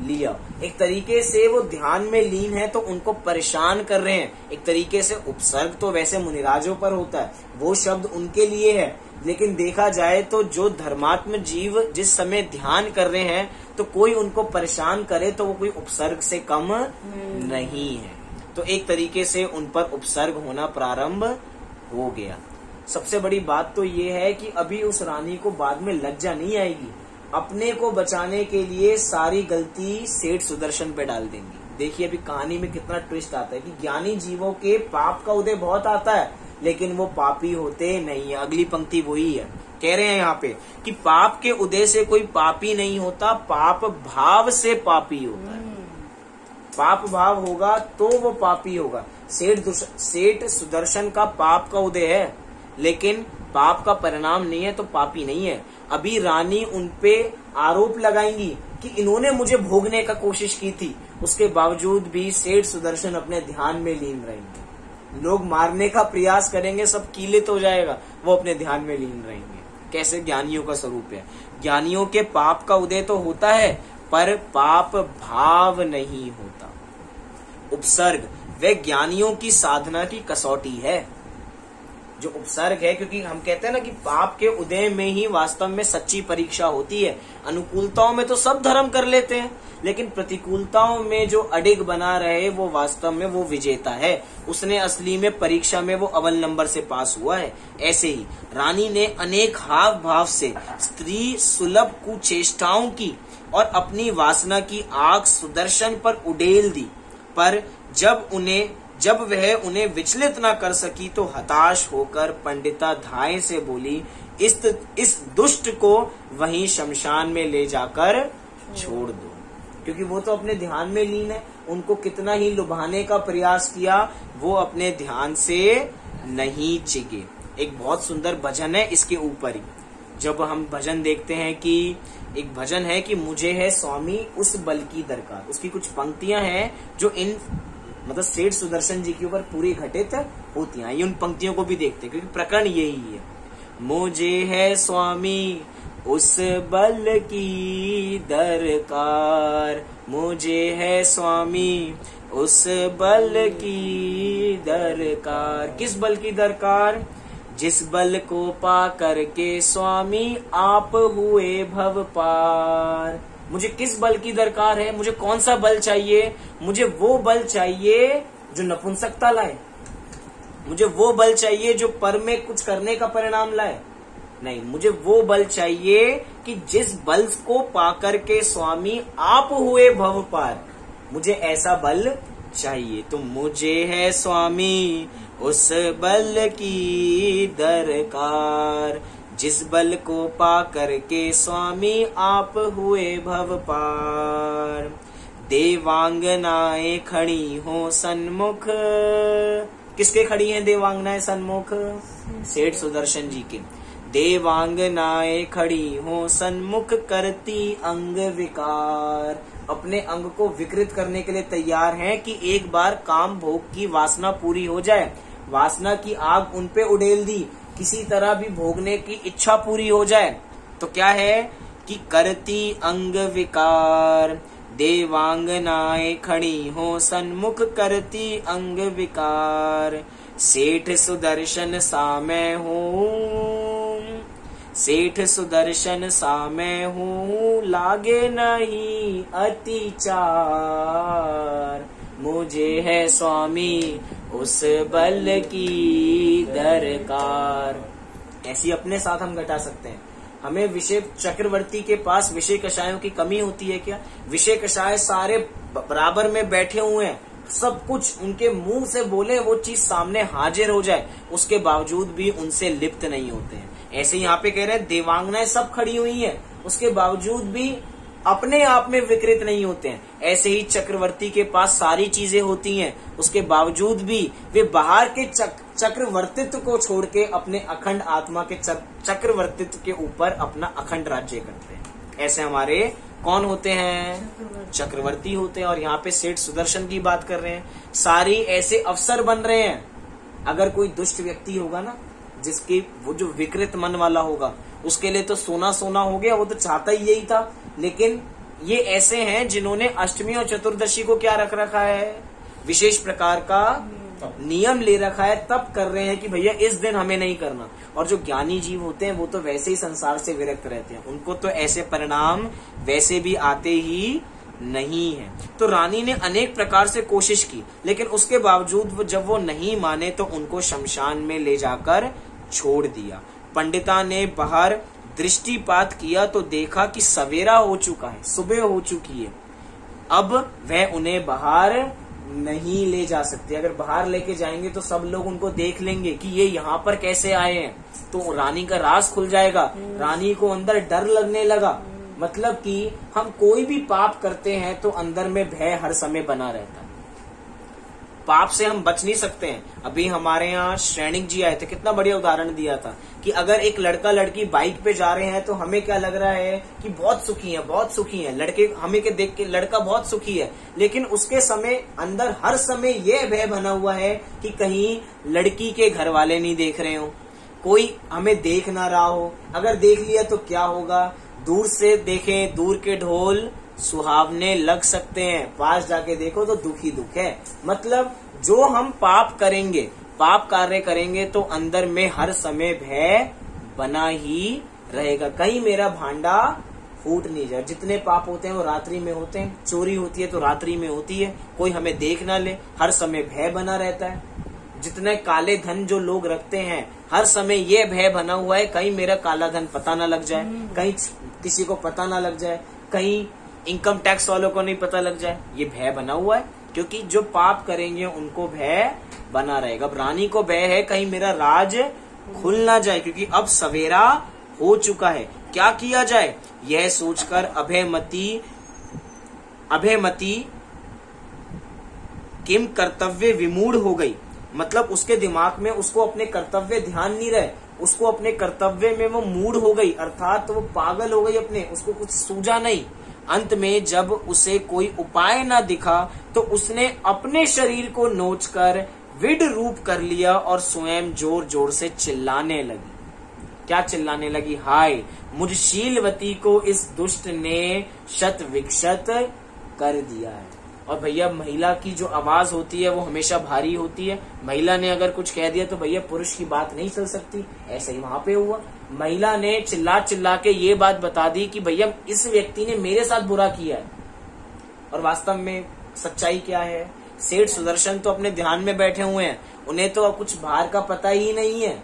A: लिया। एक तरीके से वो ध्यान में लीन है तो उनको परेशान कर रहे हैं। एक तरीके से उपसर्ग तो वैसे मुनिराजों पर होता है, वो शब्द उनके लिए है, लेकिन देखा जाए तो जो धर्मात्म जीव जिस समय ध्यान कर रहे हैं तो कोई उनको परेशान करे तो वो कोई उपसर्ग से कम नहीं है। तो एक तरीके से उन पर उपसर्ग होना प्रारंभ हो गया। सबसे बड़ी बात तो ये है कि अभी उस रानी को बाद में लज्जा नहीं आएगी, अपने को बचाने के लिए सारी गलती सेठ सुदर्शन पे डाल देंगी। देखिए अभी कहानी में कितना ट्विस्ट आता है कि ज्ञानी जीवों के पाप का उदय बहुत आता है, लेकिन वो पापी होते नहीं है। अगली पंक्ति वही है, कह रहे हैं यहाँ पे कि पाप के उदय से कोई पापी नहीं होता, पाप भाव से पापी होता है। पाप भाव होगा तो वो पापी होगा। सेठ सुदर्शन का पाप का उदय है, लेकिन पाप का परिणाम नहीं है तो पापी नहीं है। अभी रानी उनपे आरोप लगाएंगी कि इन्होंने मुझे भोगने का कोशिश की थी, उसके बावजूद भी सेठ सुदर्शन अपने ध्यान में लीन रहेंगे। लोग मारने का प्रयास करेंगे, सब कीलित हो जाएगा, वो अपने ध्यान में लीन रहेंगे। कैसे ज्ञानियों का स्वरूप है। ज्ञानियों के पाप का उदय तो होता है पर पाप भाव नहीं होता। उपसर्ग वे ज्ञानियों की साधना की कसौटी है। जो उपसर्ग है, क्योंकि हम कहते हैं ना कि पाप के उदय में ही वास्तव में सच्ची परीक्षा होती है। अनुकूलताओं में तो सब धर्म कर लेते हैं, लेकिन प्रतिकूलताओं में जो अडिग बना रहे वो वास्तव में वो विजेता है। उसने असली में परीक्षा में वो अव्वल नंबर से पास हुआ है। ऐसे ही रानी ने अनेक हाव भाव से स्त्री सुलभ कुचेष्टाओं की और अपनी वासना की आग सुदर्शन पर उड़ेल दी, पर जब वह उन्हें विचलित न कर सकी तो हताश होकर पंडिता धाय से बोली, इस दुष्ट को वहीं शमशान में ले जाकर छोड़ दो। क्योंकि वो तो अपने ध्यान में लीन है, उनको कितना ही लुभाने का प्रयास किया वो अपने ध्यान से नहीं चिगे। एक बहुत सुंदर भजन है इसके ऊपर ही। जब हम भजन देखते हैं कि एक भजन है कि मुझे है स्वामी उस बल की दरकार, उसकी कुछ पंक्तियां हैं जो इन मतलब सेठ सुदर्शन जी के ऊपर पूरी घटित होती हैं। ये उन पंक्तियों को भी देखते हैं क्योंकि प्रकरण यही है। मुझे है स्वामी उस बल की दरकार, मुझे है स्वामी उस बल की दरकार। किस बल की दरकार? जिस बल को पा करके स्वामी आप हुए भव पार। मुझे किस बल की दरकार है? मुझे कौन सा बल चाहिए? मुझे वो बल चाहिए जो नपुंसकता लाए, मुझे वो बल चाहिए जो पर में कुछ करने का परिणाम लाए। नहीं, मुझे वो बल चाहिए कि जिस बल को पाकर के स्वामी आप हुए भव पार, मुझे ऐसा बल चाहिए। तो मुझे है स्वामी उस बल की दरकार, जिस बल को पा करके स्वामी आप हुए भव पार। देवांगनाएं खड़ी हो सन्मुख, किसके खड़ी हैं देवांगनाएं सन्मुख? सेठ सुदर्शन जी के। देवांगनाएं खड़ी हो सन्मुख करती अंग विकार, अपने अंग को विकृत करने के लिए तैयार हैं कि एक बार काम भोग की वासना पूरी हो जाए। वासना की आग उन पे उड़ेल दी, किसी तरह भी भोगने की इच्छा पूरी हो जाए। तो क्या है कि करती अंग विकार, देवांगनाएं खड़ी हो सन्मुख करती अंग विकार। सेठ सुदर्शन सा मैं हूँ, सेठ सुदर्शन सा मैं हूँ, लागे नहीं अतिचार। मुझे है स्वामी उस बल की दरकार। ऐसी अपने साथ हम घटा सकते हैं। हमें विषय चक्रवर्ती के पास विषय कषायों की कमी होती है क्या? विषय कषाय सारे बराबर में बैठे हुए हैं, सब कुछ उनके मुंह से बोले वो चीज सामने हाजिर हो जाए, उसके बावजूद भी उनसे लिप्त नहीं होते हैं। ऐसे यहाँ पे कह रहे हैं देवांगनाएं सब खड़ी हुई हैं, उसके बावजूद भी अपने आप में विकृत नहीं होते हैं। ऐसे ही चक्रवर्ती के पास सारी चीजें होती हैं, उसके बावजूद भी वे बाहर के चक्रवर्तित्व को छोड़ के अपने अखंड आत्मा के चक्रवर्तित्व के ऊपर अपना अखंड राज्य करते हैं। ऐसे हमारे कौन होते हैं? चक्रवर्ती होते हैं। और यहाँ पे सेठ सुदर्शन की बात कर रहे हैं, सारी ऐसे अफसर बन रहे हैं। अगर कोई दुष्ट व्यक्ति होगा ना, जिसकी वो जो विकृत मन वाला होगा, उसके लिए तो सोना सोना हो गया, वो तो चाहता ही यही था। लेकिन ये ऐसे हैं जिन्होंने अष्टमी और चतुर्दशी को क्या रख रखा है? विशेष प्रकार का नियम ले रखा है, तब कर रहे हैं कि भैया इस दिन हमें नहीं करना। और जो ज्ञानी जीव होते हैं वो तो वैसे ही संसार से विरक्त रहते हैं, उनको तो ऐसे परिणाम वैसे भी आते ही नहीं है। तो रानी ने अनेक प्रकार से कोशिश की, लेकिन उसके बावजूद जब वो नहीं माने तो उनको शमशान में ले जाकर छोड़ दिया। पंडिता ने बाहर दृष्टिपात किया तो देखा कि सवेरा हो चुका है, सुबह हो चुकी है। अब वह उन्हें बाहर नहीं ले जा सकते। अगर बाहर लेके जाएंगे तो सब लोग उनको देख लेंगे कि ये यहाँ पर कैसे आए हैं, तो रानी का राज खुल जाएगा। रानी को अंदर डर लगने लगा। मतलब कि हम कोई भी पाप करते हैं तो अंदर में भय हर समय बना रहता है, पाप से हम बच नहीं सकते हैं। अभी हमारे यहाँ श्रेणिक जी आए थे, कितना बढ़िया उदाहरण दिया था कि अगर एक लड़का लड़की बाइक पे जा रहे हैं तो हमें क्या लग रहा है कि बहुत सुखी है, बहुत सुखी है। लड़के हमें के देख के लड़का बहुत सुखी है, लेकिन उसके समय अंदर हर समय यह भय बना हुआ है कि कहीं लड़की के घर वाले नहीं देख रहे हो, कोई हमें देख ना रहा हो। अगर देख लिया तो क्या होगा? दूर से देखें, दूर के ढोल सुहावने लग सकते हैं, पास जाके देखो तो दुख ही दुख है। मतलब जो हम पाप करेंगे पाप कार्य करेंगे तो अंदर में हर समय भय बना ही रहेगा, कहीं मेरा भांडा फूट नहीं जाए। जितने पाप होते हैं वो रात्रि में होते हैं, चोरी होती है तो रात्रि में होती है, कोई हमें देख ना ले, हर समय भय बना रहता है। जितने काले धन जो लोग रखते हैं, हर समय ये भय बना हुआ है, कहीं मेरा काला धन पता ना लग जाए, कहीं किसी को पता ना लग जाए, कहीं इनकम टैक्स वालों को नहीं पता लग जाए, ये भय बना हुआ है। क्योंकि जो पाप करेंगे उनको भय बना रहेगा। अब रानी को भय है कहीं मेरा राज खुल ना जाए, क्योंकि अब सवेरा हो चुका है। क्या किया जाए यह सोचकर अभयमती किम कर्तव्य विमूढ़ हो गई। मतलब उसके दिमाग में उसको अपने कर्तव्य ध्यान नहीं रहे, उसको अपने कर्तव्य में वो मूढ़ हो गई, अर्थात वो पागल हो गई, अपने उसको कुछ सूझा नहीं। अंत में जब उसे कोई उपाय न दिखा तो उसने अपने शरीर को नोचकर विड रूप कर लिया और स्वयं जोर जोर से चिल्लाने लगी। क्या चिल्लाने लगी? हाय, मुझ शीलवती को इस दुष्ट ने शत विक्षत कर दिया है। और भैया महिला की जो आवाज होती है वो हमेशा भारी होती है। महिला ने अगर कुछ कह दिया तो भैया पुरुष की बात नहीं चल सकती। ऐसा ही वहां पे हुआ, महिला ने चिल्ला चिल्ला के ये बात बता दी कि भैया इस व्यक्ति ने मेरे साथ बुरा किया है। और वास्तव में सच्चाई क्या है? सेठ सुदर्शन तो अपने ध्यान में बैठे हुए हैं, उन्हें तो कुछ बाहर का पता ही नहीं है।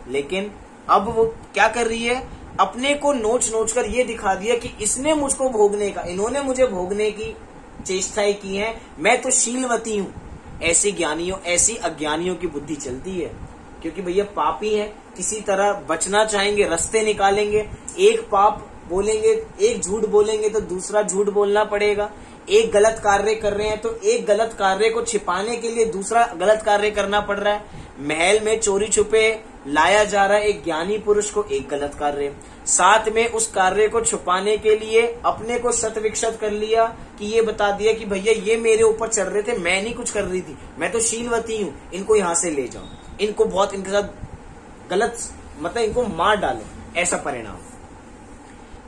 A: लेकिन अब वो क्या कर रही है? अपने को नोच नोच कर ये दिखा दिया कि इसने मुझको भोगने का, इन्होंने मुझे भोगने की चेष्टाएं की हैं, मैं तो शीलवती हूँ। ऐसे ज्ञानियों, ऐसी अज्ञानियों की बुद्धि चलती है, क्योंकि भैया पापी हैं, किसी तरह बचना चाहेंगे, रास्ते निकालेंगे। एक पाप बोलेंगे, एक झूठ बोलेंगे तो दूसरा झूठ बोलना पड़ेगा। एक गलत कार्य कर रहे हैं तो एक गलत कार्य को छिपाने के लिए दूसरा गलत कार्य करना पड़ रहा है। महल में चोरी छुपे लाया जा रहा है एक ज्ञानी पुरुष को, एक गलत कार्य, साथ में उस कार्य को छुपाने के लिए अपने को शत विक्षत कर लिया कि ये बता दिया कि भैया ये मेरे ऊपर चढ़ रहे थे, मैं नहीं कुछ कर रही थी, मैं तो शीलवती हूँ, इनको यहाँ से ले जाओ, इनको बहुत इनके साथ गलत, मतलब इनको मार डालो। ऐसा परिणाम।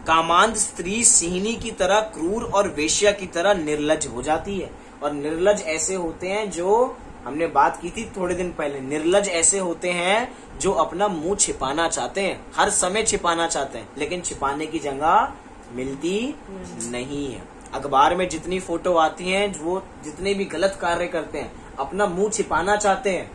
A: कामांध स्त्री सिंहनी की तरह क्रूर और वेश्या की तरह निर्लज हो जाती है। और निर्लज ऐसे होते हैं, जो हमने बात की थी थोड़े दिन पहले, निर्लज ऐसे होते हैं जो अपना मुंह छिपाना चाहते हैं, हर समय छिपाना चाहते हैं, लेकिन छिपाने की जगह मिलती नहीं है। अखबार में जितनी फोटो आती हैं, वो जितने भी गलत कार्य करते हैं अपना मुंह छिपाना चाहते हैं।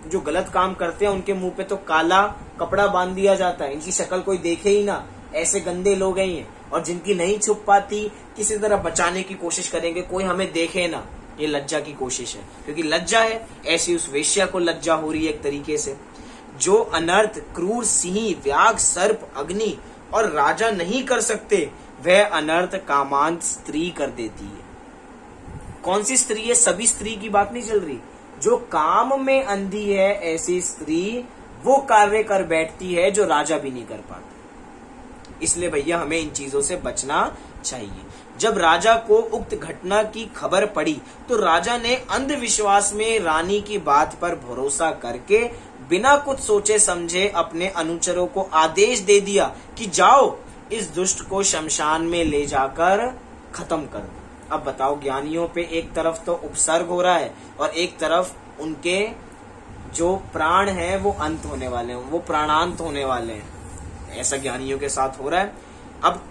A: जो गलत काम करते हैं उनके मुंह पे तो काला कपड़ा बांध दिया जाता है, इनकी शक्ल कोई देखे ही ना, ऐसे गंदे लोग हैं। और जिनकी नहीं छुप पाती, किसी तरह बचाने की कोशिश करेंगे, कोई हमें देखे ना, ये लज्जा की कोशिश है। क्योंकि लज्जा है, ऐसी उस वेश्या को लज्जा हो रही है एक तरीके से। जो अनर्थ क्रूर सिंह, व्याघ्र, सर्प, अग्नि और राजा नहीं कर सकते, वह अनर्थ कामांत स्त्री कर देती है। कौन सी स्त्री है? सभी स्त्री की बात नहीं चल रही, जो काम में अंधी है ऐसी स्त्री वो कार्य कर बैठती है जो राजा भी नहीं कर पाता। इसलिए भैया हमें इन चीजों से बचना चाहिए। जब राजा को उक्त घटना की खबर पड़ी तो राजा ने अंधविश्वास में रानी की बात पर भरोसा करके बिना कुछ सोचे समझे अपने अनुचरों को आदेश दे दिया कि जाओ इस दुष्ट को शमशान में ले जाकर खत्म कर दो। अब बताओ, ज्ञानियों पे एक तरफ तो उपसर्ग हो रहा है और एक तरफ उनके जो प्राण हैं वो अंत होने वाले हैं, वो प्राणांत होने वाले हैं। ऐसा ज्ञानियों के साथ हो रहा है। अब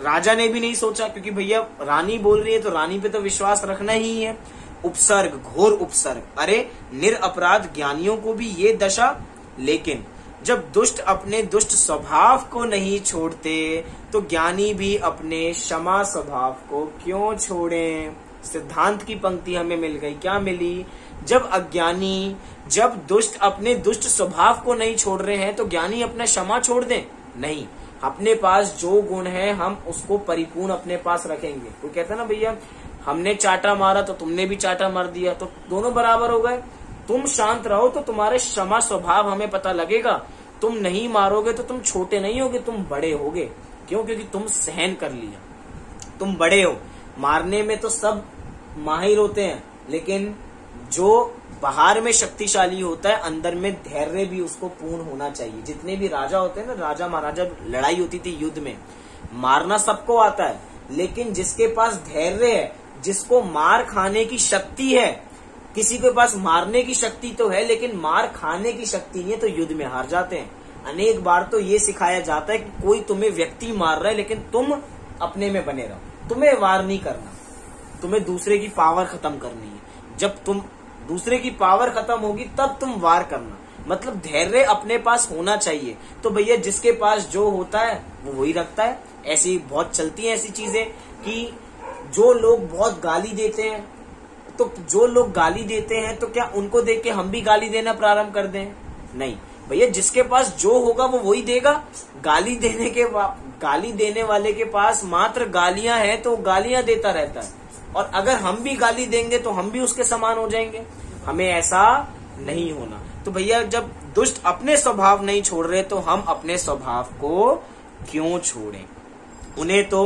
A: राजा ने भी नहीं सोचा, क्योंकि भैया रानी बोल रही है तो रानी पे तो विश्वास रखना ही है। उपसर्ग, घोर उपसर्ग। अरे निरपराध ज्ञानियों को भी ये दशा। लेकिन जब दुष्ट अपने दुष्ट स्वभाव को नहीं छोड़ते तो ज्ञानी भी अपने क्षमा स्वभाव को क्यों छोड़ें। सिद्धांत की पंक्ति हमें मिल गई। क्या मिली? जब अज्ञानी, जब दुष्ट अपने दुष्ट स्वभाव को नहीं छोड़ रहे हैं तो ज्ञानी अपना क्षमा छोड़ दें? नहीं, अपने पास जो गुण है हम उसको परिपूर्ण अपने पास रखेंगे। कोई कहता है ना भैया हमने चाटा मारा तो तुमने भी चाटा मार दिया, तो दोनों बराबर हो गए। तुम शांत रहो तो तुम्हारे क्षमा स्वभाव हमें पता लगेगा। तुम नहीं मारोगे तो तुम छोटे नहीं होगे, तुम बड़े होगे। क्यों? क्योंकि तुम सहन कर लिया, तुम बड़े हो। मारने में तो सब माहिर होते हैं, लेकिन जो बाहर में शक्तिशाली होता है अंदर में धैर्य भी उसको पूर्ण होना चाहिए। जितने भी राजा होते हैं ना, राजा महाराजा, लड़ाई होती थी युद्ध में, मारना सबको आता है, लेकिन जिसके पास धैर्य है, जिसको मार खाने की शक्ति है, किसी के पास मारने की शक्ति तो है लेकिन मार खाने की शक्ति नहीं है, तो युद्ध में हार जाते हैं। अनेक बार तो ये सिखाया जाता है कि कोई तुम्हें व्यक्ति मार रहा है लेकिन तुम अपने में बने रहो, तुम्हें वार नहीं करना, तुम्हें दूसरे की पावर खत्म करनी है। जब तुम दूसरे की पावर खत्म होगी तब तुम वार करना। मतलब धैर्य अपने पास होना चाहिए। तो भैया जिसके पास जो होता है वो वही रखता है। ऐसी बहुत चलती हैं ऐसी चीजें कि जो लोग बहुत गाली देते हैं, तो जो लोग गाली देते हैं तो क्या उनको देख के हम भी गाली देना प्रारंभ कर दें? नहीं भैया, जिसके पास जो होगा वो वही देगा। गाली देने वाले के पास मात्र गालियां हैं तो गालियां देता रहता है, और अगर हम भी गाली देंगे तो हम भी उसके समान हो जाएंगे। हमें ऐसा नहीं होना। तो भैया जब दुष्ट अपने स्वभाव नहीं छोड़ रहे तो हम अपने स्वभाव को क्यों छोड़ें? उन्हें तो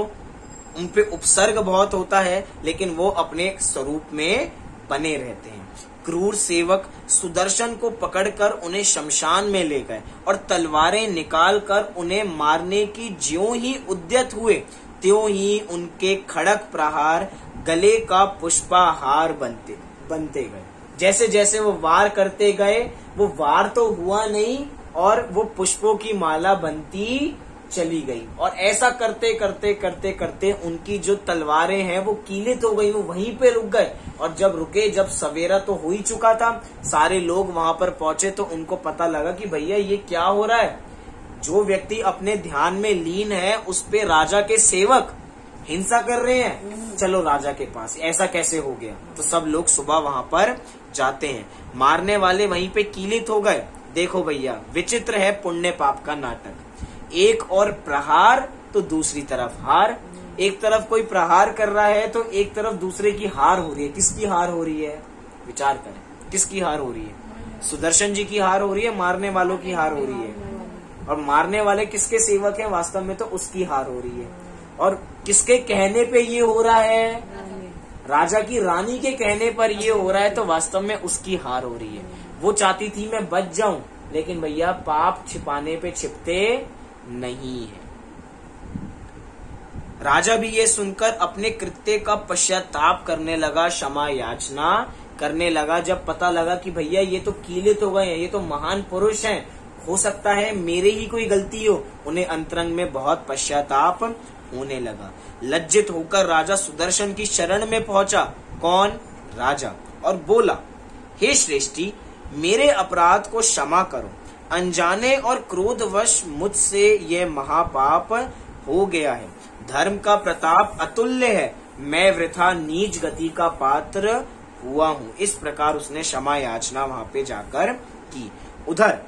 A: उन पे उपसर्ग बहुत होता है लेकिन वो अपने स्वरूप में बने रहते हैं। क्रूर सेवक सुदर्शन को पकड़कर उन्हें शमशान में ले गए और तलवारें निकालकर उन्हें मारने की ज्यों ही उद्यत हुए त्यों ही उनके खड़क प्रहार गले का पुष्पाहार बनते गए। जैसे जैसे वो वार करते गए वो वार तो हुआ नहीं और वो पुष्पों की माला बनती चली गई। और ऐसा करते करते करते करते उनकी जो तलवारें हैं वो कीलित हो गई, वो वहीं पे रुक गए। और जब रुके, जब सवेरा तो हो ही चुका था, सारे लोग वहां पर पहुंचे तो उनको पता लगा कि भैया ये क्या हो रहा है। जो व्यक्ति अपने ध्यान में लीन है उस पे राजा के सेवक हिंसा कर रहे हैं। चलो राजा के पास, ऐसा कैसे हो गया? तो सब लोग सुबह वहां पर जाते हैं। मारने वाले वहीं पे कीलित हो गए। देखो भैया विचित्र है पुण्य पाप का नाटक। एक और प्रहार तो दूसरी तरफ हार। एक तरफ कोई प्रहार कर रहा है तो एक तरफ दूसरे की हार हो रही है। किसकी हार हो रही है? विचार करें, किसकी हार हो रही है? सुदर्शन जी की हार हो रही है, मारने वालों की हार हो रही है। और मारने वाले किसके सेवक हैं? वास्तव में तो उसकी हार हो रही है। और किसके कहने पे ये हो रहा है? राजा की रानी के कहने पर ये हो रहा है, तो वास्तव में उसकी हार हो रही है। वो चाहती थी मैं बच जाऊं, लेकिन भैया पाप छिपाने पे छिपते नहीं है। राजा भी ये सुनकर अपने कृत्य का पश्चाताप करने लगा, क्षमा याचना करने लगा। जब पता लगा कि भैया ये तो कीलित हो गए हैं, ये तो महान पुरुष हैं, हो सकता है मेरे ही कोई गलती हो, उन्हें अंतरंग में बहुत पश्चाताप होने लगा। लज्जित होकर राजा सुदर्शन की शरण में पहुंचा। कौन? राजा। और बोला, हे श्रेष्ठी, मेरे अपराध को क्षमा करो। अनजाने और क्रोधवश मुझसे यह महापाप हो गया है। धर्म का प्रताप अतुल्य है, मैं वृथा नीच गति का पात्र हुआ हूँ। इस प्रकार उसने क्षमा याचना वहां पे जाकर की। उधर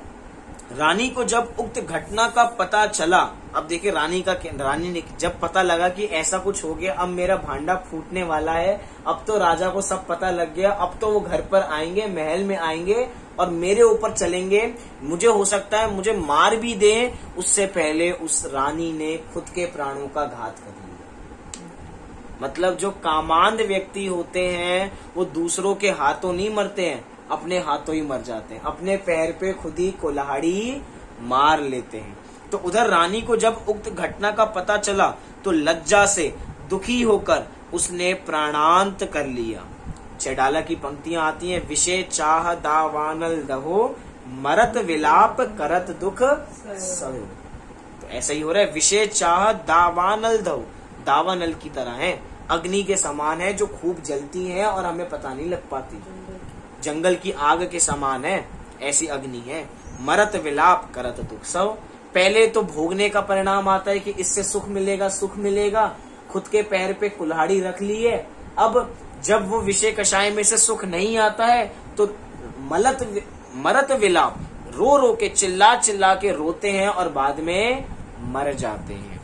A: रानी को जब उक्त घटना का पता चला, अब देखिए रानी ने जब पता लगा कि ऐसा कुछ हो गया, अब मेरा भांडा फूटने वाला है, अब तो राजा को सब पता लग गया, अब तो वो घर पर आएंगे, महल में आएंगे और मेरे ऊपर चलेंगे, मुझे हो सकता है मुझे मार भी दें। उससे पहले उस रानी ने खुद के प्राणों का घात कर लिया। मतलब जो कामांध व्यक्ति होते हैं वो दूसरों के हाथों नहीं मरते हैं, अपने हाथों ही मर जाते हैं, अपने पैर पे खुद ही कुल्हाड़ी मार लेते हैं। तो उधर रानी को जब उक्त घटना का पता चला तो लज्जा से दुखी होकर उसने प्राणांत कर लिया। चैडाला की पंक्तियां आती हैं, विषय चाह दावानल दहो, मरत विलाप करत दुख सहो। तो ऐसा ही हो रहा है, विषय चाह दावानल दहो, दावानल की तरह है, अग्नि के समान है जो खूब जलती है और हमें पता नहीं लग पाती। जंगल की आग के समान है, ऐसी अग्नि है। मरत विलाप करत दुख सहो। पहले तो भोगने का परिणाम आता है कि इससे सुख मिलेगा, सुख मिलेगा, खुद के पैर पे कुल्हाड़ी रख ली है। अब जब वो विषय कषाय में से सुख नहीं आता है तो मरत विलाप, रो रो के चिल्ला चिल्ला के रोते हैं और बाद में मर जाते हैं।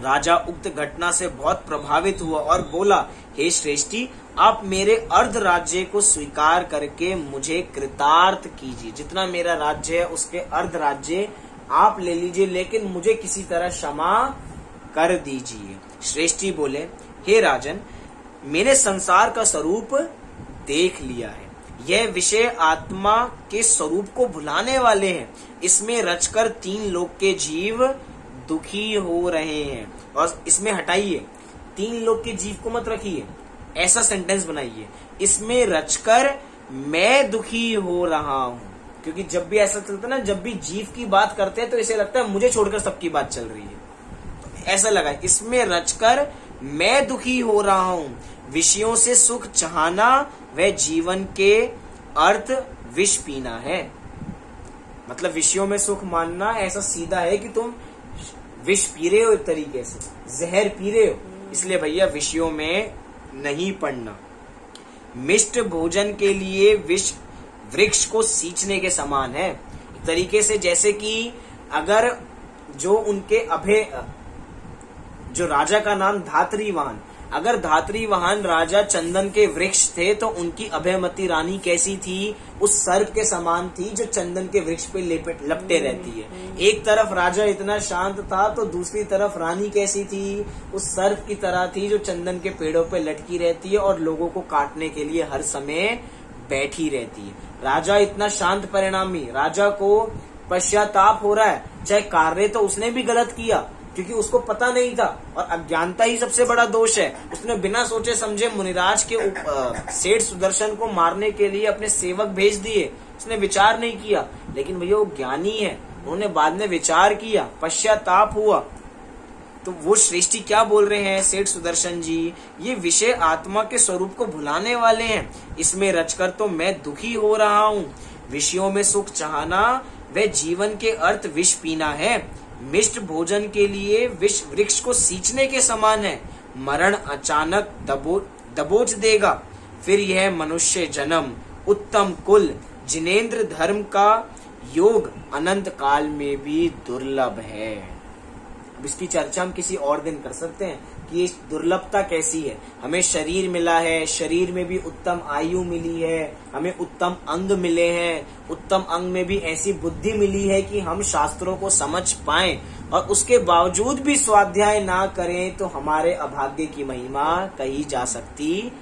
A: राजा उक्त घटना से बहुत प्रभावित हुआ और बोला, हे श्रेष्ठी, आप मेरे अर्ध राज्य को स्वीकार करके मुझे कृतार्थ कीजिए। जितना मेरा राज्य है उसके अर्ध राज्य आप ले लीजिए, लेकिन मुझे किसी तरह क्षमा कर दीजिए। श्रेष्ठी बोले, हे राजन, मैंने संसार का स्वरूप देख लिया है। यह विषय आत्मा के स्वरूप को भुलाने वाले हैं। इसमें रचकर 3 लोक के जीव दुखी हो रहे हैं। और इसमें हटाइए, 3 लोक के जीव को मत रखिए, ऐसा सेंटेंस बनाइए, इसमें रचकर मैं दुखी हो रहा हूं। क्योंकि जब भी ऐसा चलता है ना, जब भी जीव की बात करते हैं तो इसे लगता है मुझे छोड़कर सबकी बात चल रही है, तो ऐसा लगा इसमें रचकर मैं दुखी हो रहा हूं। विषयों से सुख चाहना वह जीवन के अर्थ विष पीना है। मतलब विषयों में सुख मानना ऐसा सीधा है कि तुम विष पी रहे हो, एक तरीके से जहर पी रहे हो। इसलिए भैया विषयों में नहीं पड़ना। मिष्ट भोजन के लिए विष वृक्ष को सींचने के समान है। एक तरीके से जैसे कि अगर जो उनके जो राजा का नाम धात्रीवाहन, अगर धात्रीवाहन राजा चंदन के वृक्ष थे तो उनकी अभयमती रानी कैसी थी? उस सर्प के समान थी जो चंदन के वृक्ष पे लपटे रहती है। एक तरफ राजा इतना शांत था तो दूसरी तरफ रानी कैसी थी? उस सर्प की तरह थी जो चंदन के पेड़ों पे लटकी रहती है और लोगों को काटने के लिए हर समय बैठी रहती है। राजा इतना शांत परिणामी, राजा को पश्चाताप हो रहा है, चाहे कार्य तो उसने भी गलत किया क्योंकि उसको पता नहीं था, और अज्ञानता ही सबसे बड़ा दोष है। उसने बिना सोचे समझे मुनिराज के सेठ सुदर्शन को मारने के लिए अपने सेवक भेज दिए, उसने विचार नहीं किया। लेकिन भैया वो ज्ञानी है, उन्होंने बाद में विचार किया, पश्चाताप हुआ। तो वो श्रेष्ठी क्या बोल रहे हैं सेठ सुदर्शन जी? ये विषय आत्मा के स्वरूप को भुलाने वाले हैं। इसमें रचकर तो मैं दुखी हो रहा हूँ। विषयों में सुख चाहना वह जीवन के अर्थ विष पीना है। मिष्ट भोजन के लिए विष वृक्ष को सींचने के समान है। मरण अचानक दबोच देगा। फिर यह मनुष्य जन्म उत्तम कुल जिनेन्द्र धर्म का योग अनंत काल में भी दुर्लभ है। अब इसकी चर्चा हम किसी और दिन कर सकते हैं कि ये दुर्लभता कैसी है। हमें शरीर मिला है, शरीर में भी उत्तम आयु मिली है, हमें उत्तम अंग मिले हैं, उत्तम अंग में भी ऐसी बुद्धि मिली है कि हम शास्त्रों को समझ पाएं, और उसके बावजूद भी स्वाध्याय ना करें तो हमारे अभाग्य की महिमा कही जा सकती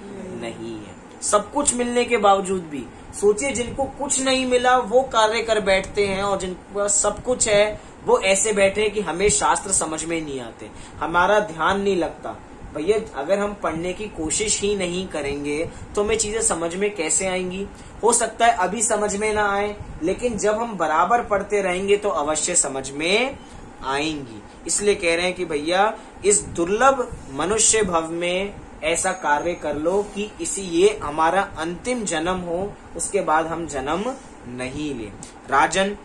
A: नहीं है। सब कुछ मिलने के बावजूद भी सोचिए, जिनको कुछ नहीं मिला वो कार्य कर बैठते हैं, और जिनको सब कुछ है वो ऐसे बैठे कि हमें शास्त्र समझ में नहीं आते, हमारा ध्यान नहीं लगता। भैया अगर हम पढ़ने की कोशिश ही नहीं करेंगे तो हमें चीजें समझ में कैसे आएंगी? हो सकता है अभी समझ में ना आए, लेकिन जब हम बराबर पढ़ते रहेंगे तो अवश्य समझ में आएंगी। इसलिए कह रहे हैं कि भैया इस दुर्लभ मनुष्य भव में ऐसा कार्य कर लो कि ये हमारा अंतिम जन्म हो, उसके बाद हम जन्म नहीं ले। राजन,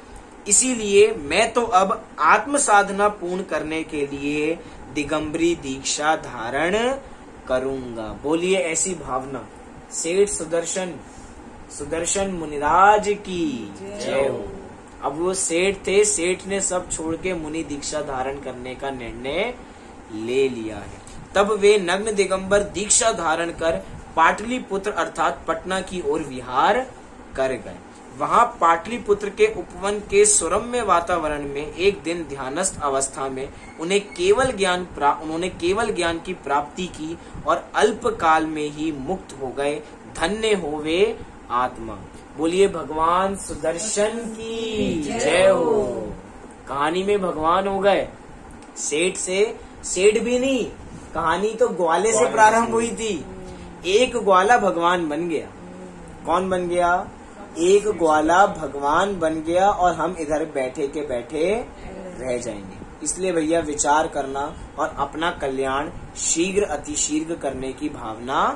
A: इसीलिए मैं तो अब आत्म साधना पूर्ण करने के लिए दिगंबरी दीक्षा धारण करूंगा। बोलिए ऐसी भावना। सेठ सुदर्शन मुनिराज की जय हो। अब वो सेठ थे, सेठ ने सब छोड़ के मुनि दीक्षा धारण करने का निर्णय ले लिया है। तब वे नग्न दिगंबर दीक्षा धारण कर पाटलिपुत्र अर्थात पटना की ओर विहार कर गए। वहां पाटलिपुत्र के उपवन के सुरम्य वातावरण में एक दिन ध्यानस्थ अवस्था में उन्होंने केवल ज्ञान की प्राप्ति की और अल्प काल में ही मुक्त हो गए। धन्य होवे आत्मा। बोलिए भगवान सुदर्शन की जय हो। कहानी में भगवान हो गए। सेठ से सेठ भी नहीं, कहानी तो ग्वाले से प्रारंभ हुई थी। एक ग्वाला भगवान बन गया। कौन बन गया? एक ग्वाला भगवान बन गया, और हम इधर बैठे के बैठे रह जाएंगे। इसलिए भैया विचार करना और अपना कल्याण शीघ्र अतिशीघ्र करने की भावना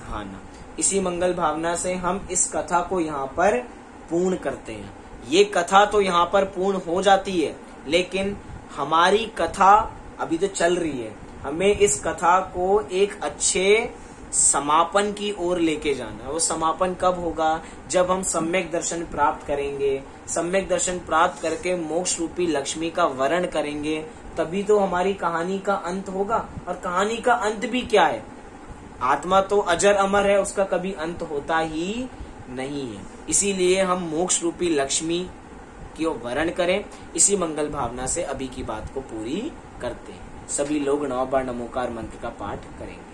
A: धाना। इसी मंगल भावना से हम इस कथा को यहाँ पर पूर्ण करते हैं। ये कथा तो यहाँ पर पूर्ण हो जाती है, लेकिन हमारी कथा अभी तो चल रही है। हमें इस कथा को एक अच्छे समापन की ओर लेके जाना। वो समापन कब होगा? जब हम सम्यक दर्शन प्राप्त करेंगे। सम्यक दर्शन प्राप्त करके मोक्ष रूपी लक्ष्मी का वरण करेंगे, तभी तो हमारी कहानी का अंत होगा। और कहानी का अंत भी क्या है? आत्मा तो अजर अमर है, उसका कभी अंत होता ही नहीं है। इसीलिए हम मोक्ष रूपी लक्ष्मी की वरण करें। इसी मंगल भावना से अभी की बात को पूरी करते हैं। सभी लोग 9 बार नमोकार मंत्र का पाठ करेंगे।